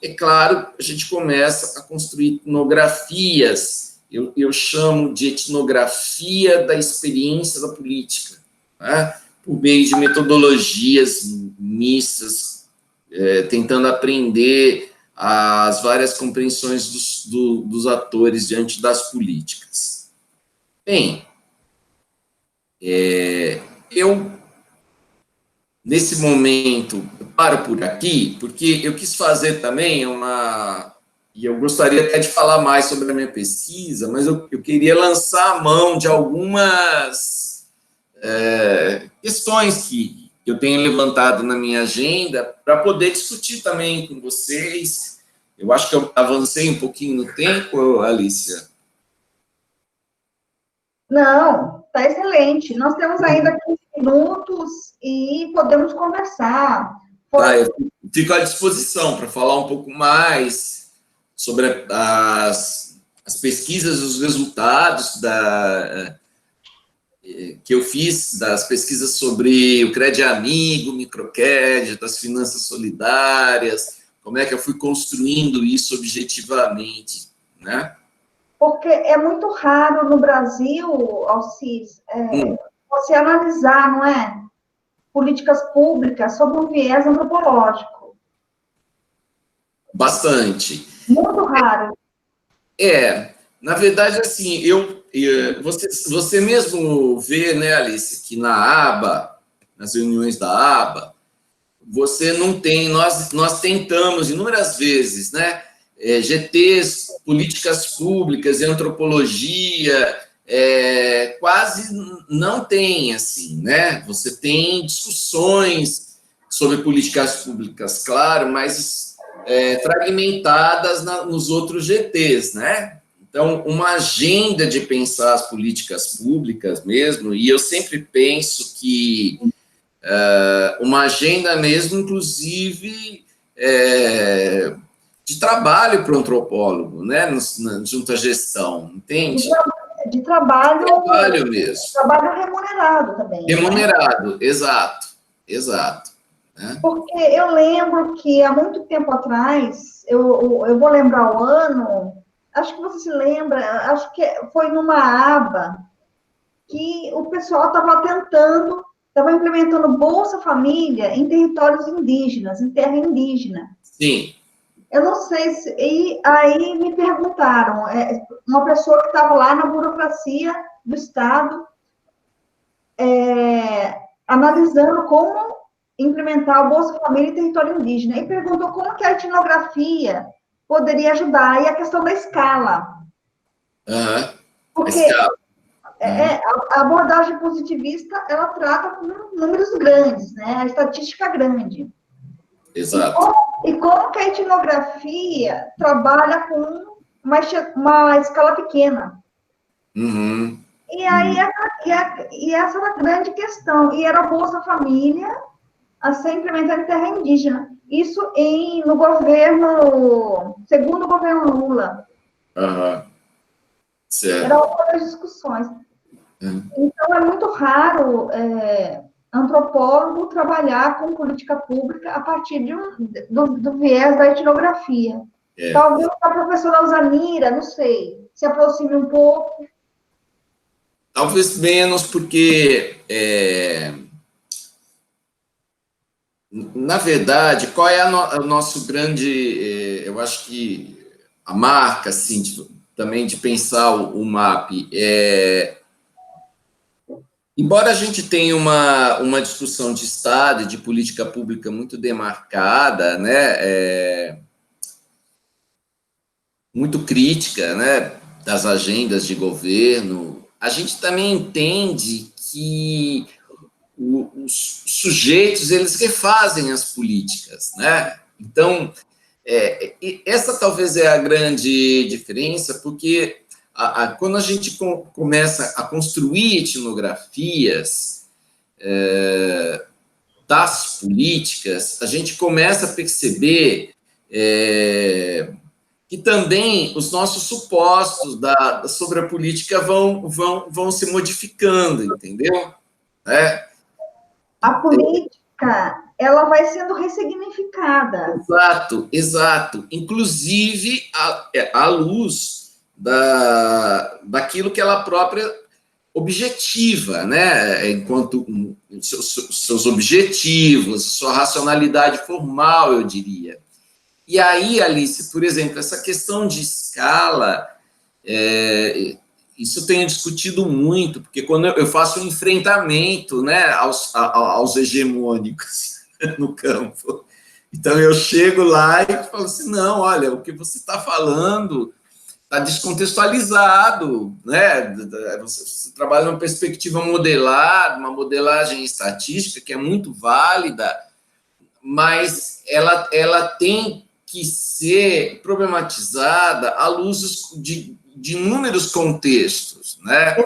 é claro, a gente começa a construir etnografias, eu chamo de etnografia da experiência da política, né? Por meio de metodologias mistas, tentando aprender as várias compreensões dos atores diante das políticas. Bem, eu, nesse momento, paro por aqui, porque eu quis fazer também e eu gostaria até de falar mais sobre a minha pesquisa, mas eu queria lançar a mão de algumas questões que eu tenho levantado na minha agenda para poder discutir também com vocês. Eu acho que eu avancei um pouquinho no tempo, Alicia.
Não, está excelente. Nós temos ainda 15 minutos e podemos conversar.
Tá, eu fico à disposição para falar um pouco mais sobre as pesquisas, os resultados que eu fiz das pesquisas sobre o crédito amigo, microcrédito, as finanças solidárias, como é que eu fui construindo isso objetivamente, né?
Porque é muito raro no Brasil, Alcides, você analisar, não é? Políticas públicas sob um viés antropológico.
Bastante.
Muito raro.
Na verdade, assim, você mesmo vê, né, Alice, que na aba, nas reuniões da aba, você não tem, nós tentamos inúmeras vezes, né, GTs, políticas públicas e antropologia, quase não tem, assim, né, você tem discussões sobre políticas públicas, claro, mas fragmentadas nos outros GTs, né? Então, uma agenda de pensar as políticas públicas mesmo, e eu sempre penso que uma agenda mesmo, inclusive, de trabalho para o antropólogo, né? Junto à gestão, entende?
De trabalho.
Trabalho mesmo.
Trabalho remunerado também.
Remunerado, né? Exato. Né?
Porque eu lembro que há muito tempo atrás, eu vou lembrar o ano, acho que você se lembra, acho que foi numa aba que o pessoal estava implementando Bolsa Família em territórios indígenas, em terra indígena.
Sim.
Eu não sei se... E aí me perguntaram, uma pessoa que estava lá na burocracia do Estado, analisando como implementar o Bolsa Família em território indígena, e perguntou como que a etnografia poderia ajudar, e a questão da escala. Porque a abordagem positivista, ela trata com números grandes, né? A estatística grande.
Exato.
E como que a etnografia trabalha com uma escala pequena.
Uhum.
E aí, essa era a grande questão. E era a Bolsa Família a ser implementada em terra indígena. Isso no governo, segundo o governo Lula.
Certo.
Era uma das discussões. Então, é muito raro antropólogo trabalhar com política pública a partir do viés da etnografia. Talvez a professora Alzanira, não sei, se aproxime um pouco.
Talvez menos, porque, na verdade, qual é o nosso grande, eu acho que a marca, assim, também de pensar o MAP, embora a gente tenha uma discussão de Estado e de política pública muito demarcada, né, muito crítica, né, das agendas de governo, a gente também entende que os sujeitos, eles refazem as políticas, né? Então, essa talvez é a grande diferença, porque quando a gente começa a construir etnografias das políticas, a gente começa a perceber que também os nossos supostos sobre a política vão se modificando, entendeu?
A política, ela vai sendo ressignificada.
Exato. Inclusive, à luz daquilo que ela própria objetiva, né? Enquanto seus objetivos, sua racionalidade formal, eu diria. E aí, Alice, por exemplo, essa questão de escala, isso eu tenho discutido muito, porque quando eu faço um enfrentamento, né, aos hegemônicos no campo, então eu chego lá e falo assim, não, olha, o que você está falando está descontextualizado, né? Você trabalha numa perspectiva modelada, uma modelagem estatística que é muito válida, mas ela tem que ser problematizada à luz de inúmeros contextos, né?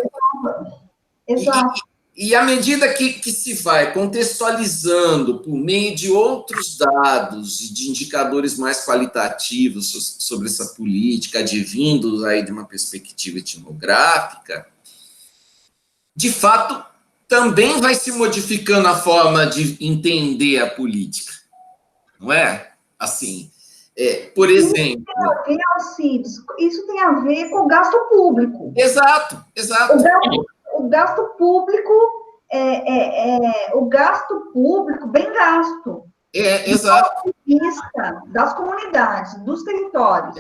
Exato.
E à medida que se vai contextualizando por meio de outros dados e de indicadores mais qualitativos sobre essa política, advindos aí de uma perspectiva etnográfica, de fato, também vai se modificando a forma de entender a política, não é? Assim, por exemplo...
Alcides, isso tem a ver com o gasto público.
Exato.
O gasto público o gasto público bem gasto.
Exato.
Das comunidades, dos territórios.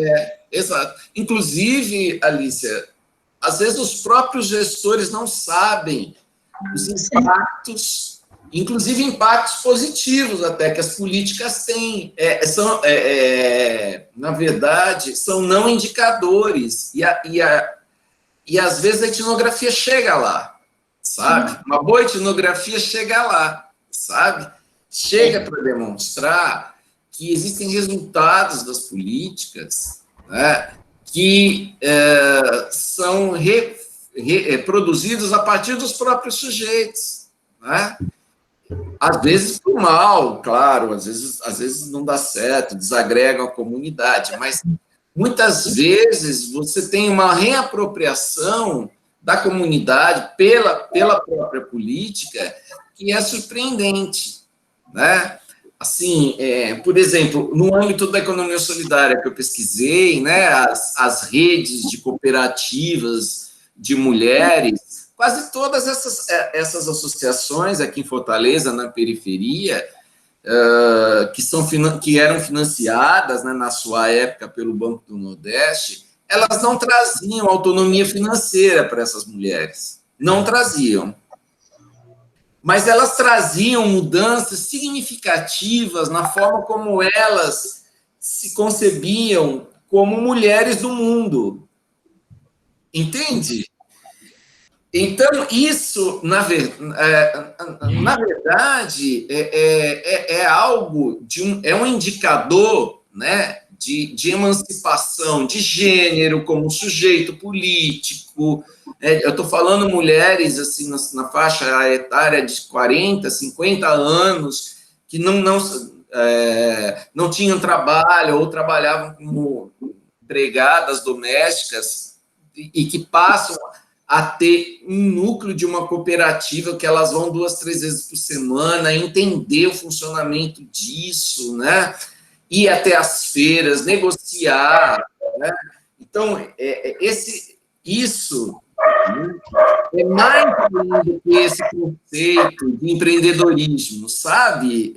Exato. Inclusive, Alícia, às vezes os próprios gestores não sabem os impactos, inclusive impactos positivos até, que as políticas têm. Na verdade, são não indicadores. E às vezes a etnografia chega lá, sabe? Uma boa etnografia chega lá, sabe? Chega para demonstrar que existem resultados das políticas, né, que são produzidos a partir dos próprios sujeitos, né? Às vezes por mal, claro, às vezes não dá certo, desagregam a comunidade, mas muitas vezes você tem uma reapropriação da comunidade pela própria política que é surpreendente, né? Assim, por exemplo, no âmbito da economia solidária que eu pesquisei, né, as redes de cooperativas de mulheres, quase todas essas associações aqui em Fortaleza, na periferia, que eram financiadas, né, na sua época pelo Banco do Nordeste, elas não traziam autonomia financeira para essas mulheres, não traziam. Mas elas traziam mudanças significativas na forma como elas se concebiam como mulheres do mundo. Entende? Então, isso, na verdade, é algo é um indicador, né, de emancipação de gênero como sujeito político. Eu estou falando mulheres assim, na faixa etária de 40, 50 anos, que não tinham trabalho ou trabalhavam como empregadas domésticas e que passam a ter um núcleo de uma cooperativa que elas vão 2, 3 vezes por semana, entender o funcionamento disso, né? Ir até as feiras, negociar, né? Então, isso é mais do que esse conceito de empreendedorismo, sabe?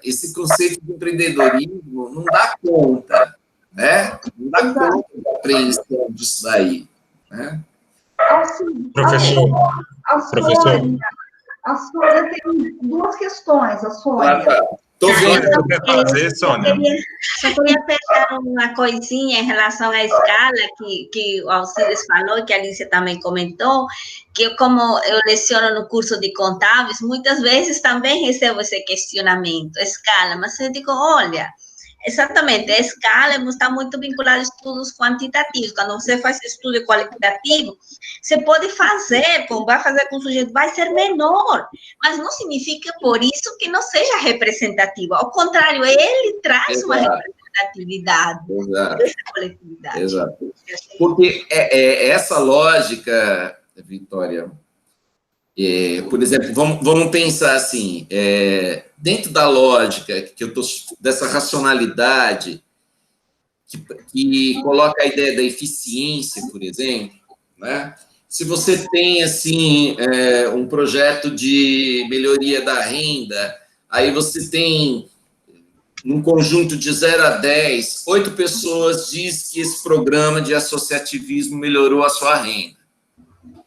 Esse conceito de empreendedorismo não dá conta, né? Não dá conta da apreensão disso daí, né?
Assim,
Professor.
A Sônia tem 2 questões, a Sônia.
Estou vendo o
que quer fazer, Sônia.
Só queria pensar uma coisinha em relação à escala que o Alcides falou, que a Alicia também comentou, que como eu leciono no curso de contábeis, muitas vezes também recebo esse questionamento, escala, mas eu digo, olha, exatamente, a escala está muito vinculada a estudos quantitativos. Quando você faz estudo qualitativo, você pode fazer, como vai fazer com o sujeito, vai ser menor, mas não significa por isso que não seja representativo. Ao contrário, ele traz uma representatividade dessa coletividade.
Exato. Porque essa lógica, Vitória, por exemplo, vamos pensar assim, dentro da lógica que eu tô, dessa racionalidade que coloca a ideia da eficiência, por exemplo, né? Se você tem assim um projeto de melhoria da renda, aí você tem num conjunto de 0 a 10, 8 pessoas diz que esse programa de associativismo melhorou a sua renda,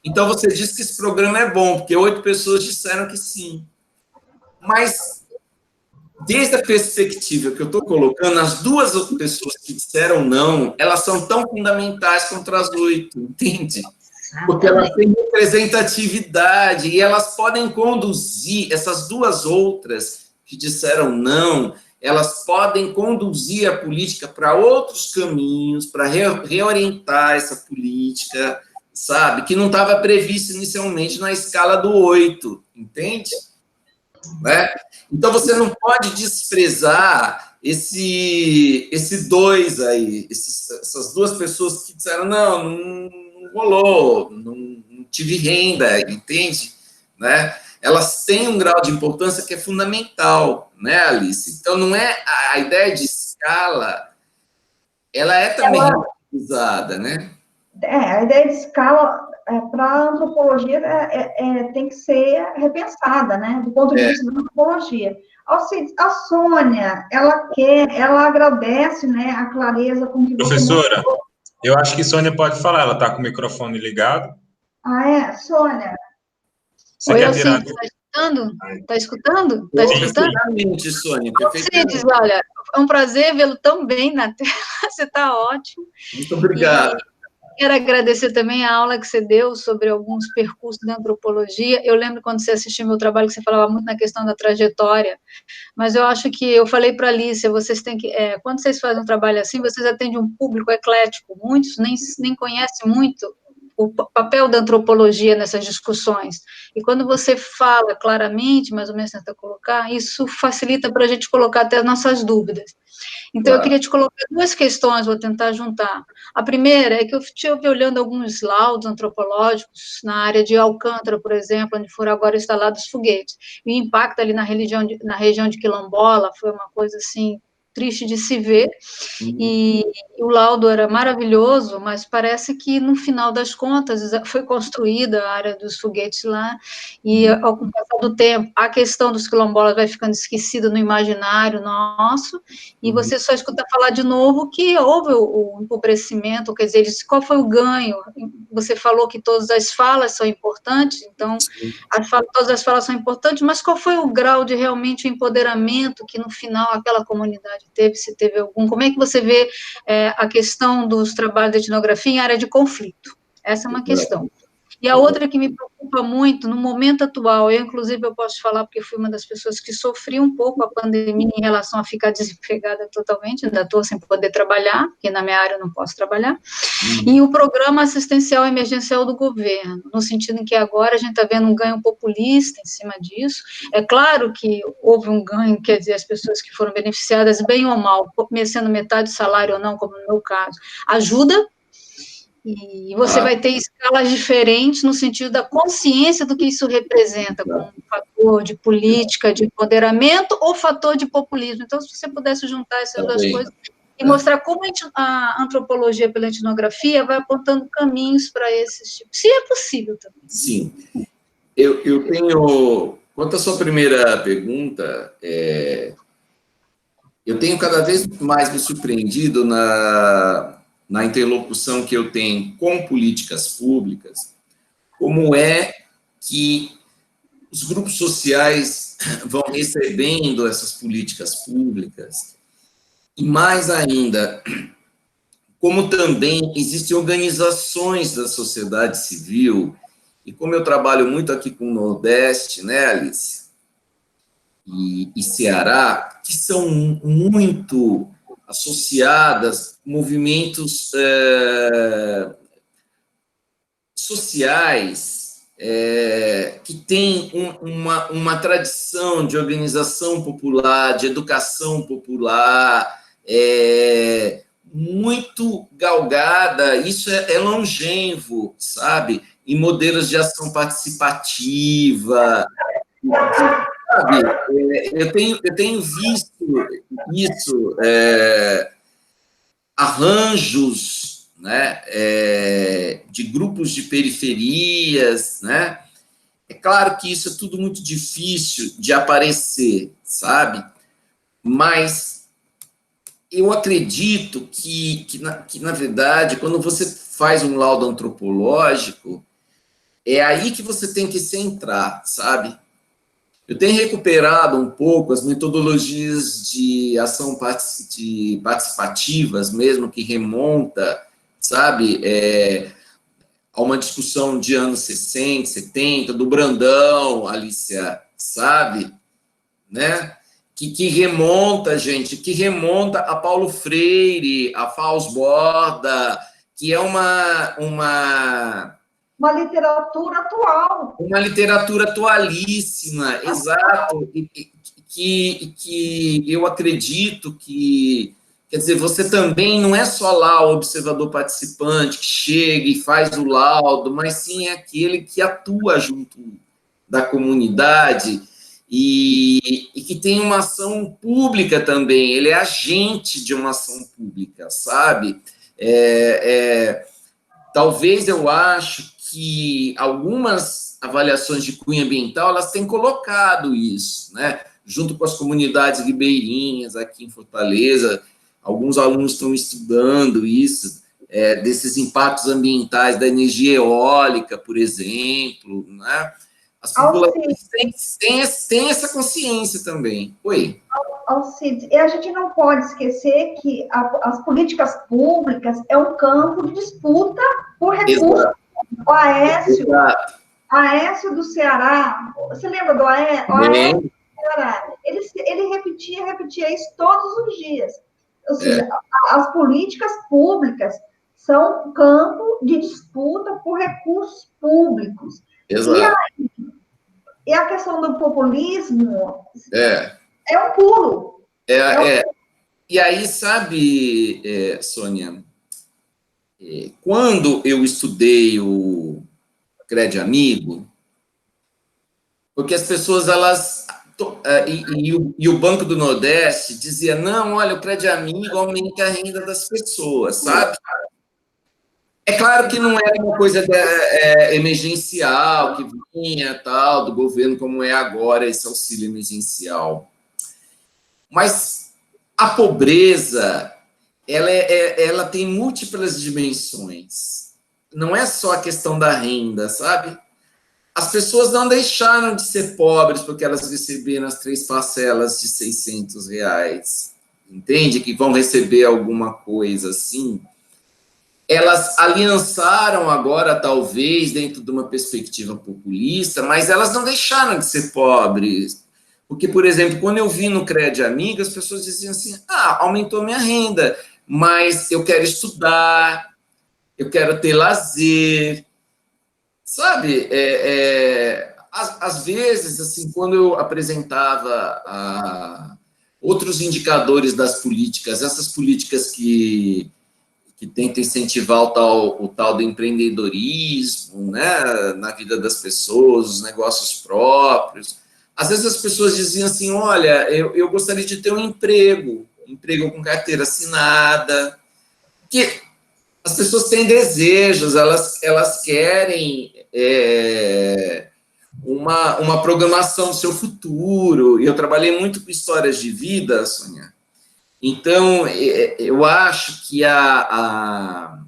Então, você diz que esse programa é bom, porque 8 pessoas disseram que sim. Mas, desde a perspectiva que eu estou colocando, as 2 pessoas que disseram não, elas são tão fundamentais contra as 8, entende? Porque elas têm representatividade e elas podem conduzir, essas 2 outras que disseram não, elas podem conduzir a política para outros caminhos, para reorientar essa política, sabe? Que não estava previsto inicialmente na escala do 8, entende? Né? Então, você não pode desprezar esse 2 aí, essas 2 pessoas que disseram, não rolou, não tive renda, entende? Né? Elas têm um grau de importância que é fundamental, né, Alice? Então, não é a ideia de escala, ela é também usada, né?
A ideia de escala para a antropologia tem que ser repensada, né? Do ponto de vista da antropologia. A Sônia, ela agradece, né, a clareza com que
Professora, eu acho que Sônia pode falar, ela está com o microfone ligado.
Sônia?
Você quer tirar?
Está escutando? Está escutando?
Está escutando? Perfeitamente, Sônia, perfeitamente.
Cides, olha, é um prazer vê-lo tão bem na tela, você está ótimo.
Muito obrigado.
Quero agradecer também a aula que você deu sobre alguns percursos da antropologia. Eu lembro quando você assistiu meu trabalho que você falava muito na questão da trajetória, mas eu acho que eu falei para a Alicia, vocês têm que, quando vocês fazem um trabalho assim, vocês atendem um público eclético, muitos nem conhecem muito o papel da antropologia nessas discussões. E quando você fala claramente, mais ou menos tenta colocar, isso facilita para a gente colocar até as nossas dúvidas. Então, eu queria te colocar 2 questões, vou tentar juntar. A primeira é que eu estive olhando alguns laudos antropológicos na área de Alcântara, por exemplo, onde foram agora instalados foguetes. E o impacto ali na região de Quilombola foi uma coisa, assim, triste de se ver, e o laudo era maravilhoso, mas parece que, no final das contas, foi construída a área dos foguetes lá, e, ao passar do tempo, a questão dos quilombolas vai ficando esquecida no imaginário nosso, e você só escuta falar de novo que houve o empobrecimento, quer dizer, qual foi o ganho? Você falou que todas as falas são importantes, então, todas as falas são importantes, mas qual foi o grau de realmente empoderamento que, no final, aquela comunidade teve, se teve algum? Como é que você vê a questão dos trabalhos de etnografia em área de conflito? Essa é uma questão. E a outra que me preocupa muito, no momento atual, inclusive, eu posso falar porque fui uma das pessoas que sofri um pouco a pandemia em relação a ficar desempregada totalmente, ainda estou sem poder trabalhar, porque na minha área eu não posso trabalhar, e o programa assistencial emergencial do governo, no sentido em que agora a gente está vendo um ganho populista em cima disso. É claro que houve um ganho, quer dizer, as pessoas que foram beneficiadas, bem ou mal, sendo metade do salário ou não, como no meu caso, ajuda. E você vai ter escalas diferentes no sentido da consciência do que isso representa, como um fator de política, de empoderamento, ou fator de populismo. Então, se você pudesse juntar essas 2 coisas e mostrar como a antropologia pela etnografia vai apontando caminhos para esses tipos, se é possível também.
Sim. Eu tenho... Quanto à sua primeira pergunta, eu tenho cada vez mais me surpreendido na interlocução que eu tenho com políticas públicas, como é que os grupos sociais vão recebendo essas políticas públicas, e mais ainda, como também existem organizações da sociedade civil, e como eu trabalho muito aqui com o Nordeste, né, Alice, e Ceará, que são muito associadas a movimentos sociais que têm uma tradição de organização popular, de educação popular, muito galgada, isso é longevo, sabe? Em modelos de ação participativa, sabe? Eu tenho visto isso, arranjos, né, de grupos de periferias, né? É claro que isso é tudo muito difícil de aparecer, sabe? Mas eu acredito que na verdade, quando você faz um laudo antropológico, é aí que você tem que centrar, sabe? Eu tenho recuperado um pouco as metodologias de ação participativas mesmo, que remonta, sabe, a uma discussão de anos 60, 70, do Brandão, Alicia, sabe? Né? Que remonta, gente, que remonta a Paulo Freire, a Fausto Borda, que é uma
literatura atual.
Uma literatura atualíssima, exato, que eu acredito que, quer dizer, você também não é só lá o observador participante que chega e faz o laudo, mas sim é aquele que atua junto da comunidade e que tem uma ação pública também, ele é agente de uma ação pública, sabe? Talvez eu acho que algumas avaliações de cunho ambiental, elas têm colocado isso, né? Junto com as comunidades ribeirinhas aqui em Fortaleza, alguns alunos estão estudando isso, desses impactos ambientais da energia eólica, por exemplo, né? As populações têm essa consciência também. Oi.
Alcides, e a gente não pode esquecer que as políticas públicas é um campo de disputa por recursos.
Exato.
O Aécio do Ceará, você lembra do Aécio? O Aécio do Ceará, ele repetia isso todos os dias. Ou seja, as políticas públicas são um campo de disputa por recursos públicos.
Exato.
E a questão do populismo é um pulo.
E aí, sabe, Sônia, quando eu estudei o Crédito Amigo, porque as pessoas, elas... E o Banco do Nordeste dizia, não, olha, o Crédito Amigo aumenta a renda das pessoas, sabe? É claro que não era uma coisa emergencial, que vinha, tal, do governo, como é agora esse auxílio emergencial. Mas a pobreza, ela tem múltiplas dimensões. Não é só a questão da renda, sabe? As pessoas não deixaram de ser pobres porque elas receberam as 3 parcelas de R$600, entende? Que vão receber alguma coisa assim. Elas aliançaram agora, talvez, dentro de uma perspectiva populista, mas elas não deixaram de ser pobres. Porque, por exemplo, quando eu vi no Crédito Amigo, as pessoas diziam assim, aumentou minha renda, mas eu quero estudar, eu quero ter lazer, sabe? Às vezes, assim, quando eu apresentava outros indicadores das políticas, essas políticas que tentam incentivar o tal do empreendedorismo, né, na vida das pessoas, os negócios próprios, às vezes as pessoas diziam assim, olha, eu gostaria de ter um emprego com carteira assinada, que as pessoas têm desejos, elas querem uma programação do seu futuro, e eu trabalhei muito com histórias de vida, Sônia. Então, eu acho que às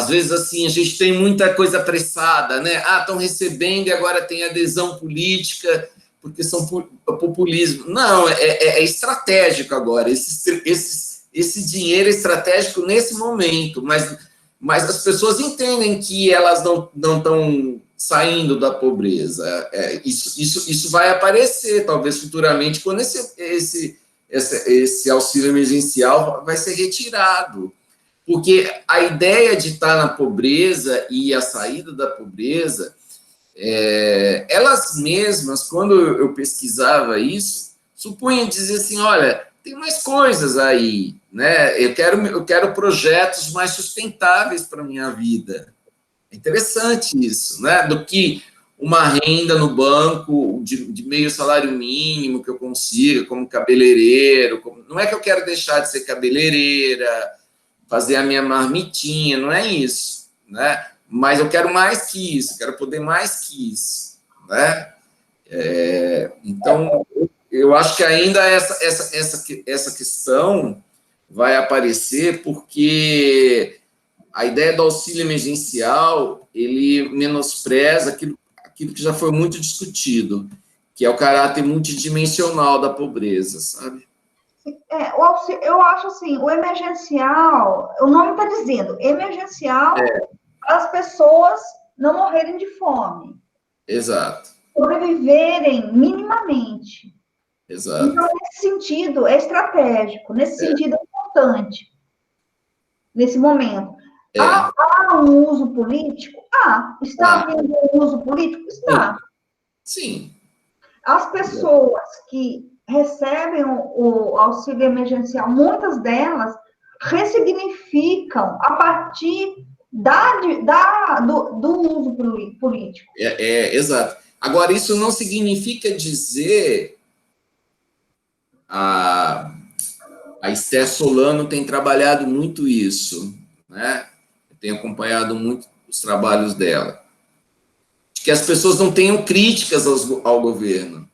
vezes, assim, a gente tem muita coisa apressada, né? Estão recebendo e agora tem adesão política, porque são populismo. Não, é estratégico agora. Esse dinheiro é estratégico nesse momento, mas as pessoas entendem que elas não estão saindo da pobreza. Isso vai aparecer, talvez, futuramente, quando esse auxílio emergencial vai ser retirado. Porque a ideia de estar na pobreza e a saída da pobreza, elas mesmas, quando eu pesquisava isso, supunham dizer assim, olha, tem mais coisas aí, né? Eu quero projetos mais sustentáveis para a minha vida. É interessante isso, né? Do que uma renda no banco de meio salário mínimo que eu consiga, como cabeleireiro. Não é que eu quero deixar de ser cabeleireira, fazer a minha marmitinha, não é isso, né? Mas eu quero mais que isso, quero poder mais que isso, né? Então, eu acho que ainda essa questão vai aparecer porque a ideia do auxílio emergencial, ele menospreza aquilo que já foi muito discutido, que é o caráter multidimensional da pobreza, sabe?
Eu acho assim, o emergencial, o nome está dizendo, emergencial para as pessoas não morrerem de fome.
Exato.
Sobreviverem minimamente.
Exato.
Então, nesse sentido, é estratégico, nesse sentido, é importante, nesse momento. Há um uso político? Está havendo um uso político? Está.
Sim.
As pessoas que recebem o auxílio emergencial, muitas delas ressignificam a partir do uso político.
Exato. Agora, isso não significa dizer... A Esther Solano tem trabalhado muito isso, né? Eu tenho acompanhado muito os trabalhos dela. Que as pessoas não tenham críticas ao governo,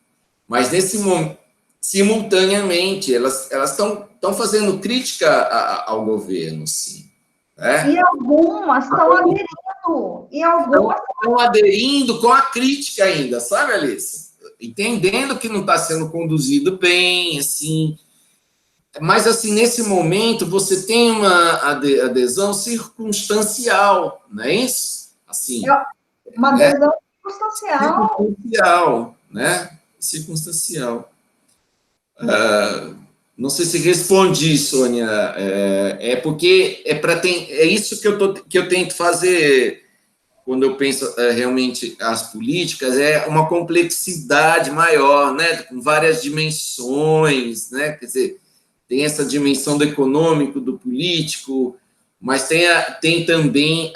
mas nesse momento, simultaneamente, elas estão fazendo crítica ao governo, sim. Né?
E algumas estão aderindo. E algumas
estão aderindo com a crítica ainda, sabe, Alice? Entendendo que não está sendo conduzido bem, assim. Mas, assim, nesse momento, você tem uma adesão circunstancial, não é isso? Assim,
uma adesão circunstancial.
Circunstancial, né? Circunstancial. Não sei se respondi, Sônia. Porque é isso que eu tento fazer quando eu penso realmente as políticas, é uma complexidade maior, né? Com várias dimensões, né? Quer dizer, tem essa dimensão do econômico, do político, mas tem também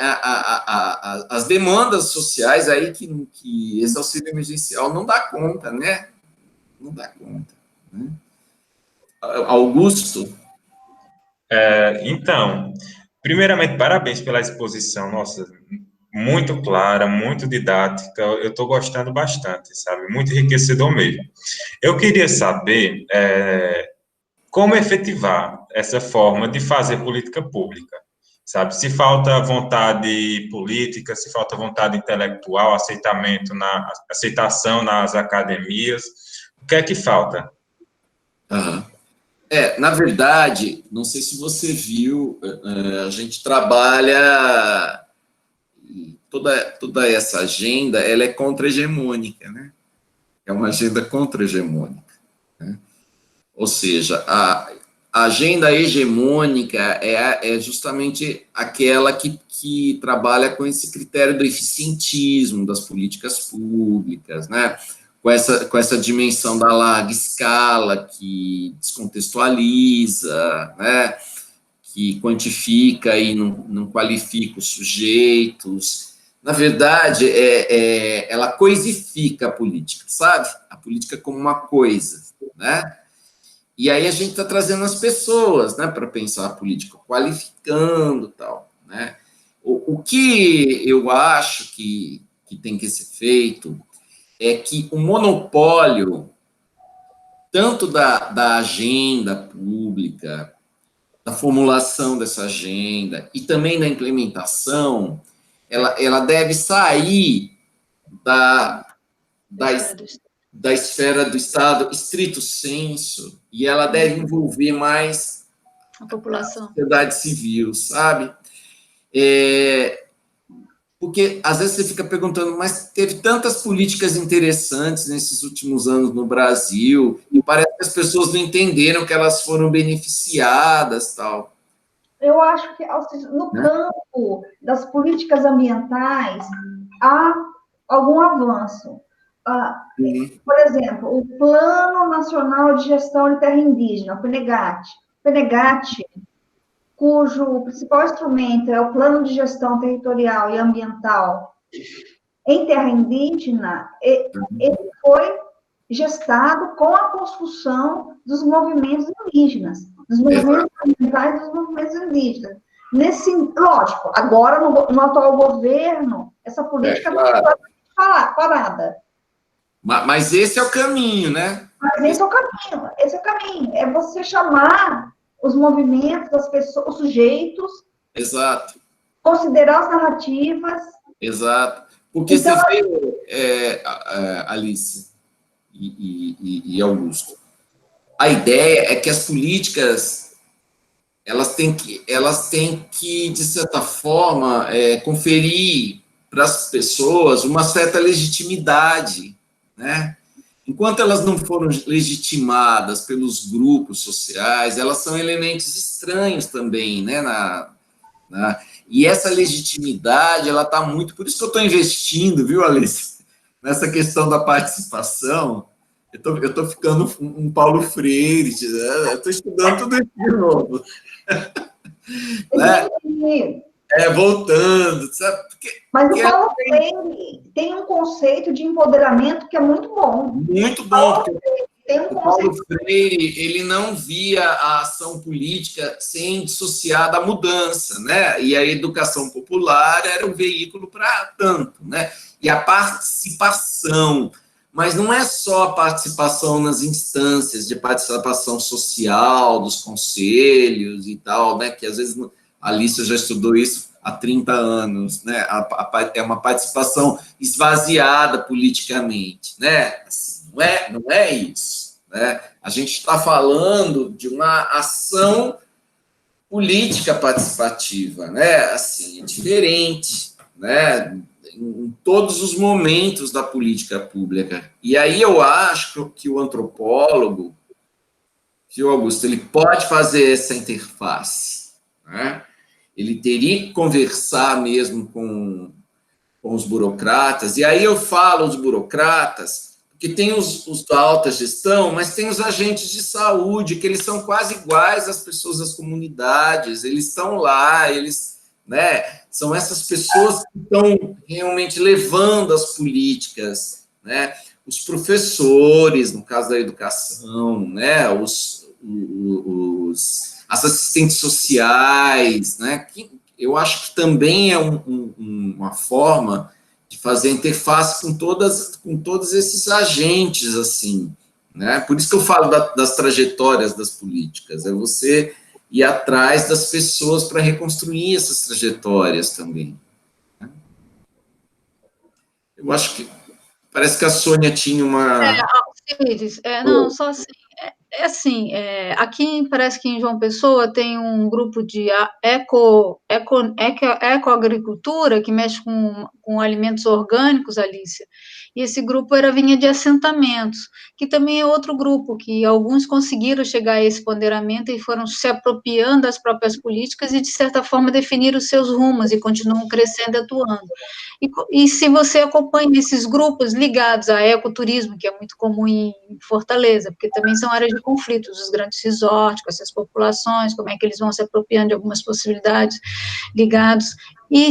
as demandas sociais aí que esse auxílio emergencial não dá conta, né? Não dá conta. Né? Augusto?
Então, primeiramente, parabéns pela exposição, nossa, muito clara, muito didática, eu estou gostando bastante, sabe? Muito enriquecedor mesmo. Eu queria saber como efetivar essa forma de fazer política pública, sabe? Se falta vontade política, se falta vontade intelectual, aceitação nas academias, o que é que falta?
Na verdade, não sei se você viu, a gente trabalha... Toda essa agenda, ela é contra-hegemônica, né? É uma agenda contra-hegemônica. Né? Ou seja, a agenda hegemônica é justamente aquela que trabalha com esse critério do eficientismo das políticas públicas, né? Com essa dimensão da larga escala que descontextualiza, né? Que quantifica e não qualifica os sujeitos. Na verdade, ela coisifica a política, sabe? A política como uma coisa, né? E aí a gente está trazendo as pessoas, né, para pensar a política, qualificando e tal, né? O que eu acho que tem que ser feito é que o monopólio, tanto da agenda pública, da formulação dessa agenda e também da implementação, ela deve sair da esfera do Estado estrito sensu e ela deve envolver mais
a população,
a sociedade civil, sabe? Porque às vezes você fica perguntando, mas teve tantas políticas interessantes nesses últimos anos no Brasil, e parece que as pessoas não entenderam que elas foram beneficiadas, tal.
Eu acho que no campo das políticas ambientais há algum avanço. Por exemplo, o Plano Nacional de Gestão de Terra Indígena, o PNGAT, cujo principal instrumento é o Plano de Gestão Territorial e Ambiental em terra indígena, ele foi gestado com a construção dos movimentos indígenas, dos movimentos ambientais dos movimentos indígenas. Lógico, agora, no atual governo, essa política está parada.
Mas esse é o caminho, né?
Mas esse é o caminho. É você chamar os movimentos, as pessoas, os sujeitos.
Exato.
considerar as narrativas.
Exato. Porque
Então,
você vê, Alice e Augusto, a ideia é que as políticas elas têm que de certa forma, conferir para as pessoas uma certa legitimidade, né? Enquanto elas não foram legitimadas pelos grupos sociais, elas são elementos estranhos também, né? E essa legitimidade, ela está muito... Por isso que eu estou investindo, viu, Alice? Nessa questão da participação. Eu estou ficando um Paulo Freire, né? Eu estou estudando tudo isso de novo. Né? Voltando, sabe?
Mas o Paulo Freire tem um conceito de empoderamento que é muito bom.
Muito bom, porque o Paulo Freire, ele não via a ação política sem dissociar da mudança, né? E a educação popular era o veículo para tanto, né? E a participação, mas não é só a participação nas instâncias de participação social, dos conselhos e tal, né? Que às vezes a Alice já estudou isso há 30 anos, né? É uma participação esvaziada politicamente, né? Assim, não é isso, né? A gente está falando de uma ação política participativa, né? Assim, é diferente, né? Em todos os momentos da política pública. E aí eu acho que o antropólogo, que o Augusto, ele pode fazer essa interface, né? Ele teria que conversar mesmo com os burocratas, e aí eu falo os burocratas, porque tem os da alta gestão, mas tem os agentes de saúde, que eles são quase iguais às pessoas das comunidades, eles estão lá, eles, né, são essas pessoas que estão realmente levando as políticas, né, os professores, no caso da educação, né, as assistentes sociais, né, que eu acho que também é uma forma de fazer interface com todos esses agentes, assim, né, por isso que eu falo das trajetórias das políticas, é você ir atrás das pessoas para reconstruir essas trajetórias também. Né? Eu acho que, parece que a Sônia tinha uma...
Não, só assim, assim, aqui parece que em João Pessoa tem um grupo de ecoagricultura que mexe com alimentos orgânicos, Alicia, e esse grupo vinha de assentamentos, que também é outro grupo, que alguns conseguiram chegar a esse ponderamento e foram se apropriando das próprias políticas e, de certa forma, definir os seus rumos e continuam crescendo e atuando. E se você acompanha esses grupos ligados a ecoturismo, que é muito comum em Fortaleza, porque também são áreas de conflitos, os grandes resorts, com essas populações, como é que eles vão se apropriando de algumas possibilidades ligados. E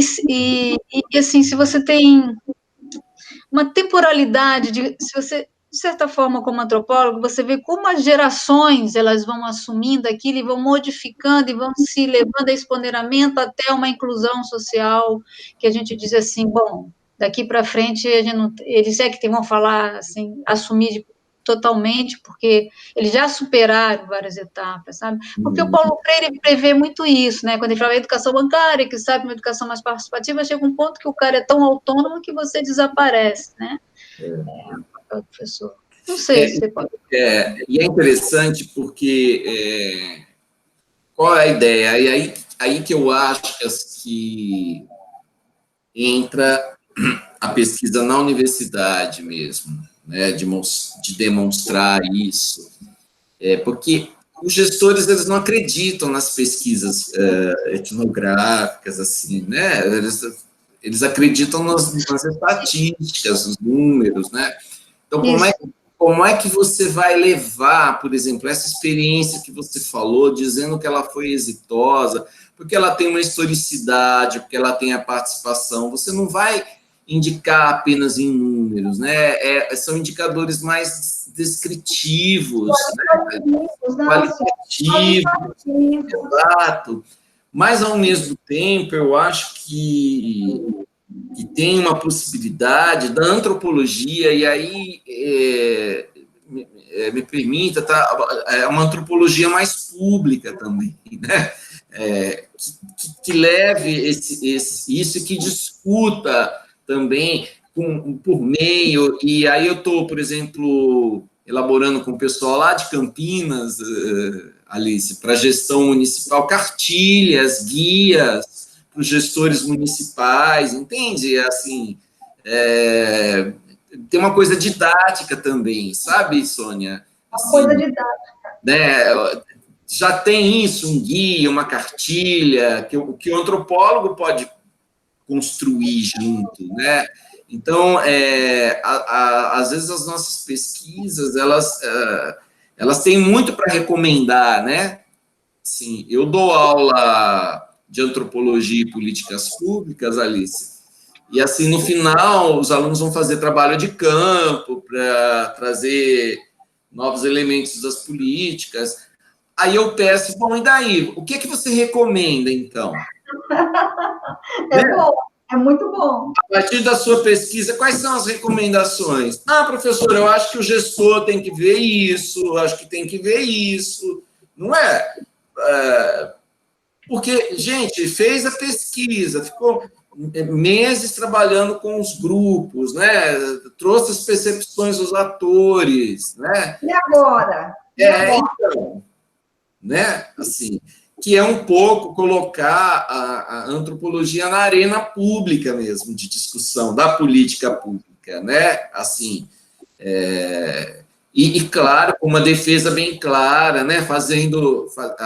assim, se você tem uma temporalidade, se você, de certa forma, como antropólogo, você vê como as gerações, elas vão assumindo aquilo e vão modificando e vão se levando a esse ponderamento até uma inclusão social, que a gente diz assim, bom, daqui para frente, eles que vão falar, assim, assumir totalmente, porque eles já superaram várias etapas, sabe? Porque o Paulo Freire prevê muito isso, né? Quando ele fala em educação bancária, que sabe uma educação mais participativa, chega um ponto que o cara é tão autônomo que você desaparece, né? Professor. Não sei se você pode...
E é interessante porque qual é a ideia? E aí que eu acho que entra a pesquisa na universidade mesmo, né, de demonstrar isso, porque os gestores, eles não acreditam nas pesquisas etnográficas, assim, né, eles acreditam nas estatísticas, nos números, né, então como é que você vai levar, por exemplo, essa experiência que você falou, dizendo que ela foi exitosa, porque ela tem uma historicidade, porque ela tem a participação, você não vai indicar apenas em números, né? São indicadores mais descritivos, né? Qualitativos, exato. Mas, ao mesmo tempo, eu acho que tem uma possibilidade da antropologia, e aí, me permita, é uma antropologia mais pública também, né? que leve isso e que discuta também por meio, e aí eu estou, por exemplo, elaborando com o pessoal lá de Campinas, Alice, para a gestão municipal, cartilhas, guias para os gestores municipais, entende? Assim, tem uma coisa didática também, sabe, Sônia? Assim,
uma coisa didática.
Né, já tem isso, um guia, uma cartilha, que o antropólogo pode construir junto, né? Então, às vezes as nossas pesquisas, elas têm muito para recomendar, né? Assim, eu dou aula de antropologia e políticas públicas, Alice, e assim, no final, os alunos vão fazer trabalho de campo para trazer novos elementos das políticas. Aí eu peço, bom, e daí? O que é que você recomenda, então?
Bom, é muito bom.
A partir da sua pesquisa, quais são as recomendações? Ah, professor, eu acho que o gestor tem que ver isso, acho que tem que ver isso, não é? Porque, gente, fez a pesquisa, ficou meses trabalhando com os grupos, né? Trouxe as percepções dos atores, né?
E agora?
Então, né? Assim, que é um pouco colocar a antropologia na arena pública mesmo, de discussão da política pública, né? Assim, e claro, com uma defesa bem clara, né?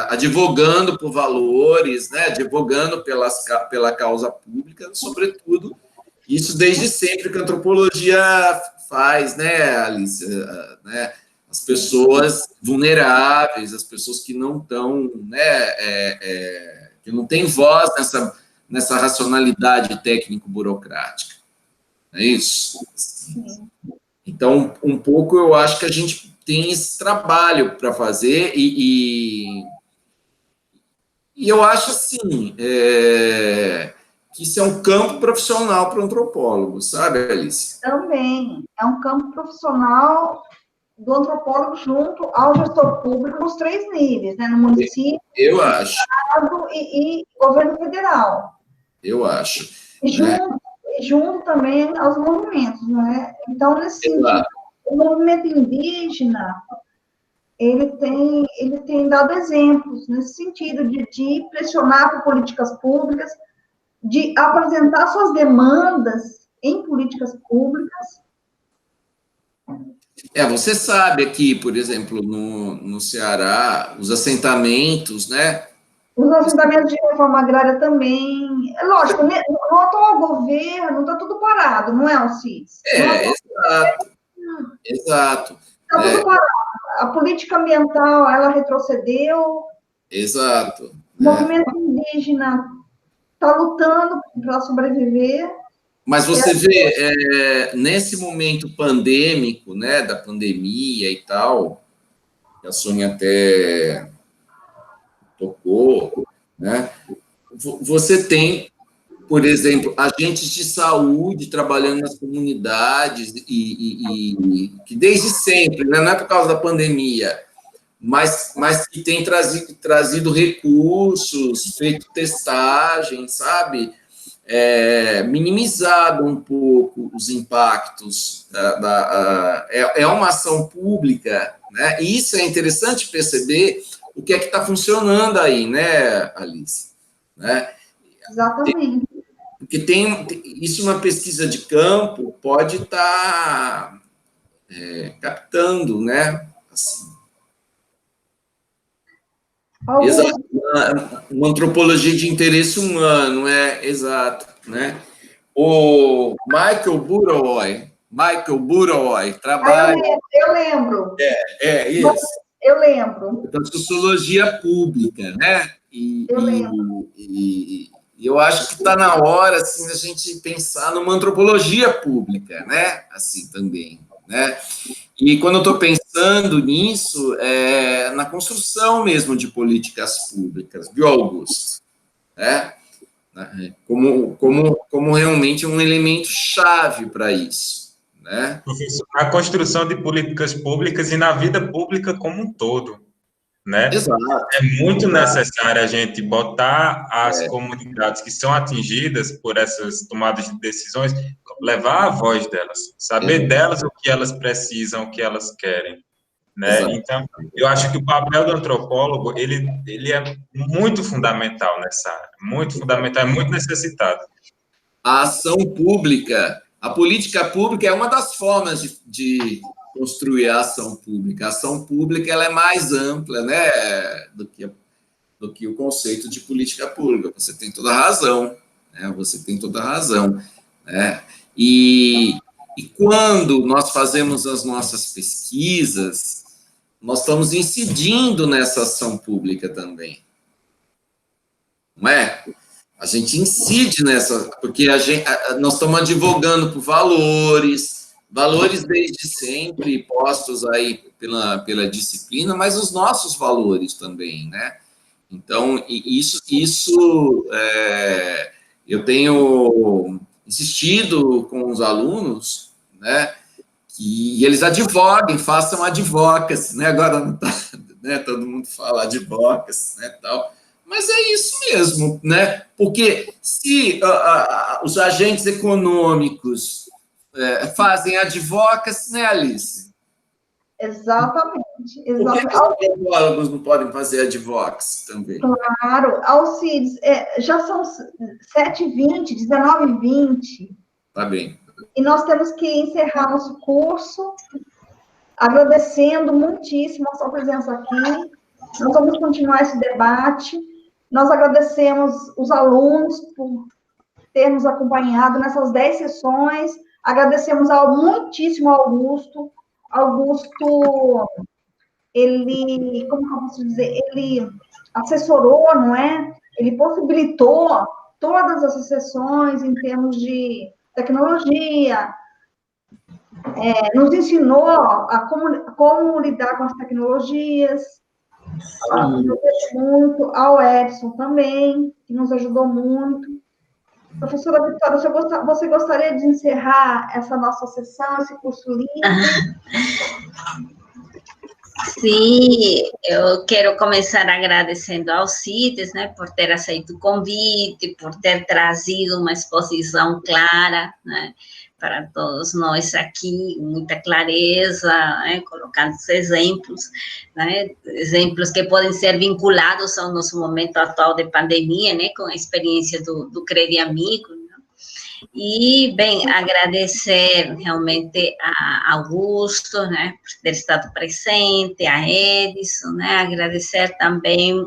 Advogando por valores, né? Advogando pela causa pública, sobretudo, isso desde sempre que a antropologia faz, né, Alice? Né? As pessoas vulneráveis, as pessoas que não estão, né, que não têm voz nessa racionalidade técnico-burocrática. É isso?
Sim.
Então, um pouco eu acho que a gente tem esse trabalho para fazer e eu acho, assim, que isso é um campo profissional para o antropólogo, sabe, Alice?
Também. É um campo profissional do antropólogo junto ao gestor público nos 3 níveis, né? No município,
eu acho.
Estado e governo federal.
Eu acho.
E junto também aos movimentos, não é? Então, nesse sentido, o movimento indígena, ele tem dado exemplos nesse sentido de pressionar por políticas públicas, de apresentar suas demandas em políticas públicas.
Você sabe aqui, por exemplo, no Ceará, os assentamentos, né?
Os assentamentos de reforma agrária também. É lógico, no atual governo está tudo parado, não é, Alcides?
Exato.
Está tudo parado. A política ambiental, ela retrocedeu.
Exato.
O movimento indígena está lutando para sobreviver.
Mas você vê, nesse momento pandêmico, né, da pandemia e tal, que a Sônia até tocou, né, você tem, por exemplo, agentes de saúde trabalhando nas comunidades e que desde sempre, né, não é por causa da pandemia, mas que tem trazido recursos, feito testagem, sabe? Minimizado um pouco os impactos é uma ação pública, né? E isso é interessante perceber o que é que está funcionando aí, né, Alice? Né?
Exatamente.
Porque isso, uma pesquisa de campo pode estar captando, né? Assim, exato. Uma antropologia de interesse humano, exato, né? O Michael Burawoy trabalha...
Eu lembro.
Isso.
Eu lembro.
Da sociologia pública, né?
Eu lembro.
E eu acho que está na hora, assim, da gente pensar numa antropologia pública, né? Assim, também, né? E quando eu estou pensando nisso, na construção mesmo de políticas públicas, viu, Augusto? Como realmente um elemento chave para isso, né?
Professor, na construção de políticas públicas e na vida pública como um todo. né?
Exato.
É muito necessário a gente botar as comunidades que são atingidas por essas tomadas de decisões, levar a voz delas, saber delas o que elas precisam, o que elas querem, né?
Exato.
Então, eu acho que o papel do antropólogo, ele é muito fundamental nessa área, muito fundamental, é muito necessitado.
A ação pública, a política pública é uma das formas de construir a ação pública. A ação pública ela é mais ampla, né, do que o conceito de política pública. Você tem toda a razão, né? Você tem toda a razão, né? E quando nós fazemos as nossas pesquisas, nós estamos incidindo nessa ação pública também, não é? A gente incide nessa, porque nós estamos advogando por valores desde sempre postos aí pela disciplina, mas os nossos valores também, né? Então, eu tenho insistido com os alunos, né, que eles advoguem, façam advocacy, né? Agora não tá, né, todo mundo fala advocacy, né, tal. Mas é isso mesmo, né? Porque se os agentes econômicos fazem advocacy, né, Alice?
Exatamente.
Por que os antropólogos não podem fazer advocacy também?
Claro. Alcides, já são 7h20, 19h20.
Tá bem.
E nós temos que encerrar nosso curso, agradecendo muitíssimo a sua presença aqui. Nós vamos continuar esse debate. Nós agradecemos os alunos por ter nos acompanhado nessas 10 sessões. Agradecemos muitíssimo ao Augusto. Augusto, ele, como que eu posso dizer? Ele assessorou, não é? Ele possibilitou todas essas sessões em termos de tecnologia, nos ensinou a como lidar com as tecnologias. Agradeço muito ao Edson também, que nos ajudou muito. Professora Vitória, você gostaria de encerrar essa nossa sessão, esse curso livre?
Sim, eu quero começar agradecendo ao CITES, né, por ter aceito o convite, por ter trazido uma exposição clara, né, para todos nós aqui, muita clareza, né, colocando os exemplos, né, exemplos que podem ser vinculados ao nosso momento atual de pandemia, né, com a experiência do Crede Amigo. E, bem, agradecer realmente a Augusto, né, por ter estado presente, a Edson, né, agradecer também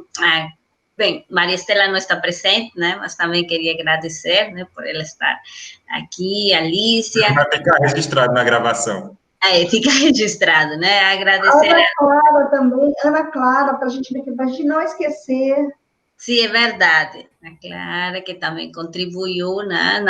bem, Maria Estela não está presente, né, mas também queria agradecer, né, por ela estar aqui, Alicia.
Vai ficar registrado na gravação.
Fica registrado, né, agradecer.
Ana Clara também, Ana Clara, para a gente não esquecer.
Sim, é verdade. A Clara, que também contribuiu, né,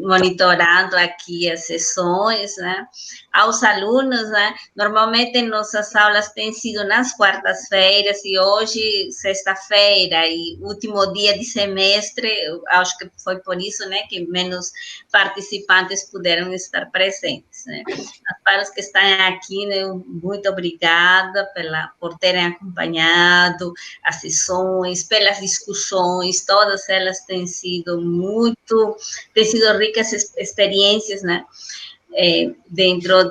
monitorando aqui as sessões, né, aos alunos, né, normalmente nossas aulas têm sido nas quartas-feiras e hoje, sexta-feira e último dia de semestre, acho que foi por isso, né, que menos participantes puderam estar presentes, né. Para os que estão aqui, né, muito obrigada por terem acompanhado as sessões, pelas discussões, todas elas têm sido ricas experiências, né, dentro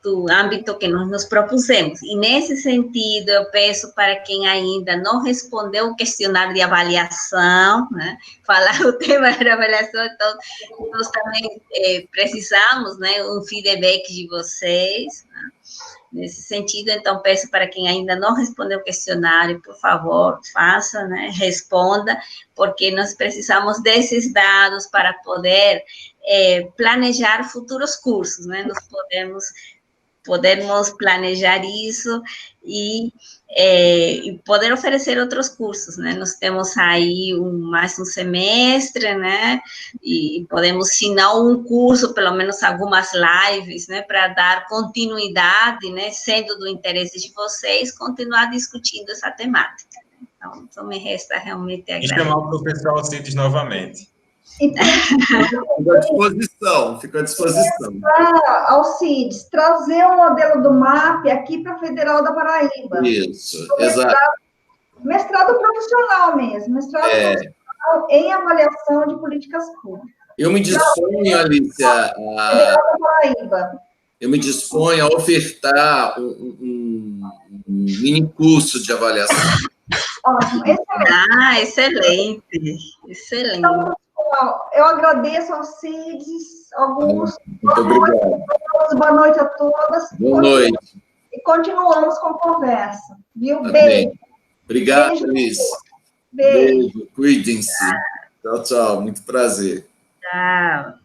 do âmbito que nós nos propusemos. E, nesse sentido, eu peço para quem ainda não respondeu o questionário de avaliação, né, falar o tema da avaliação, então, nós também precisamos, né, um feedback de vocês, né. Nesse sentido, então, peço para quem ainda não respondeu o questionário, por favor, faça, né, responda, porque nós precisamos desses dados para poder planejar futuros cursos, né, nós podemos planejar isso e poder oferecer outros cursos, né? Nós temos aí mais um semestre, né? E podemos, se não um curso, pelo menos algumas lives, né? Para dar continuidade, né? Sendo do interesse de vocês, continuar discutindo essa temática. Então, só me resta realmente agradecer.
E chamar o professor Alcides novamente.
E
fico à disposição.
Alcides, trazer o modelo do MAP aqui para a Federal da Paraíba.
Isso, exato.
Mestrado profissional mesmo, mestrado profissional em avaliação de políticas públicas.
Eu me disponho, Alicia, eu me disponho a ofertar um mini curso de avaliação.
Ótimo, excelente.
Excelente.
Então, eu agradeço aos Alcides, Augusto.
Muito obrigado.
Boa noite a todas.
Boa noite.
E continuamos com a conversa. Viu?
Tá
Beijo.
bem. Obrigado,
Beijo.
Alice.
Beijo.
Beijo. Cuidem-se. Tchau, tchau. Muito prazer.
Tchau.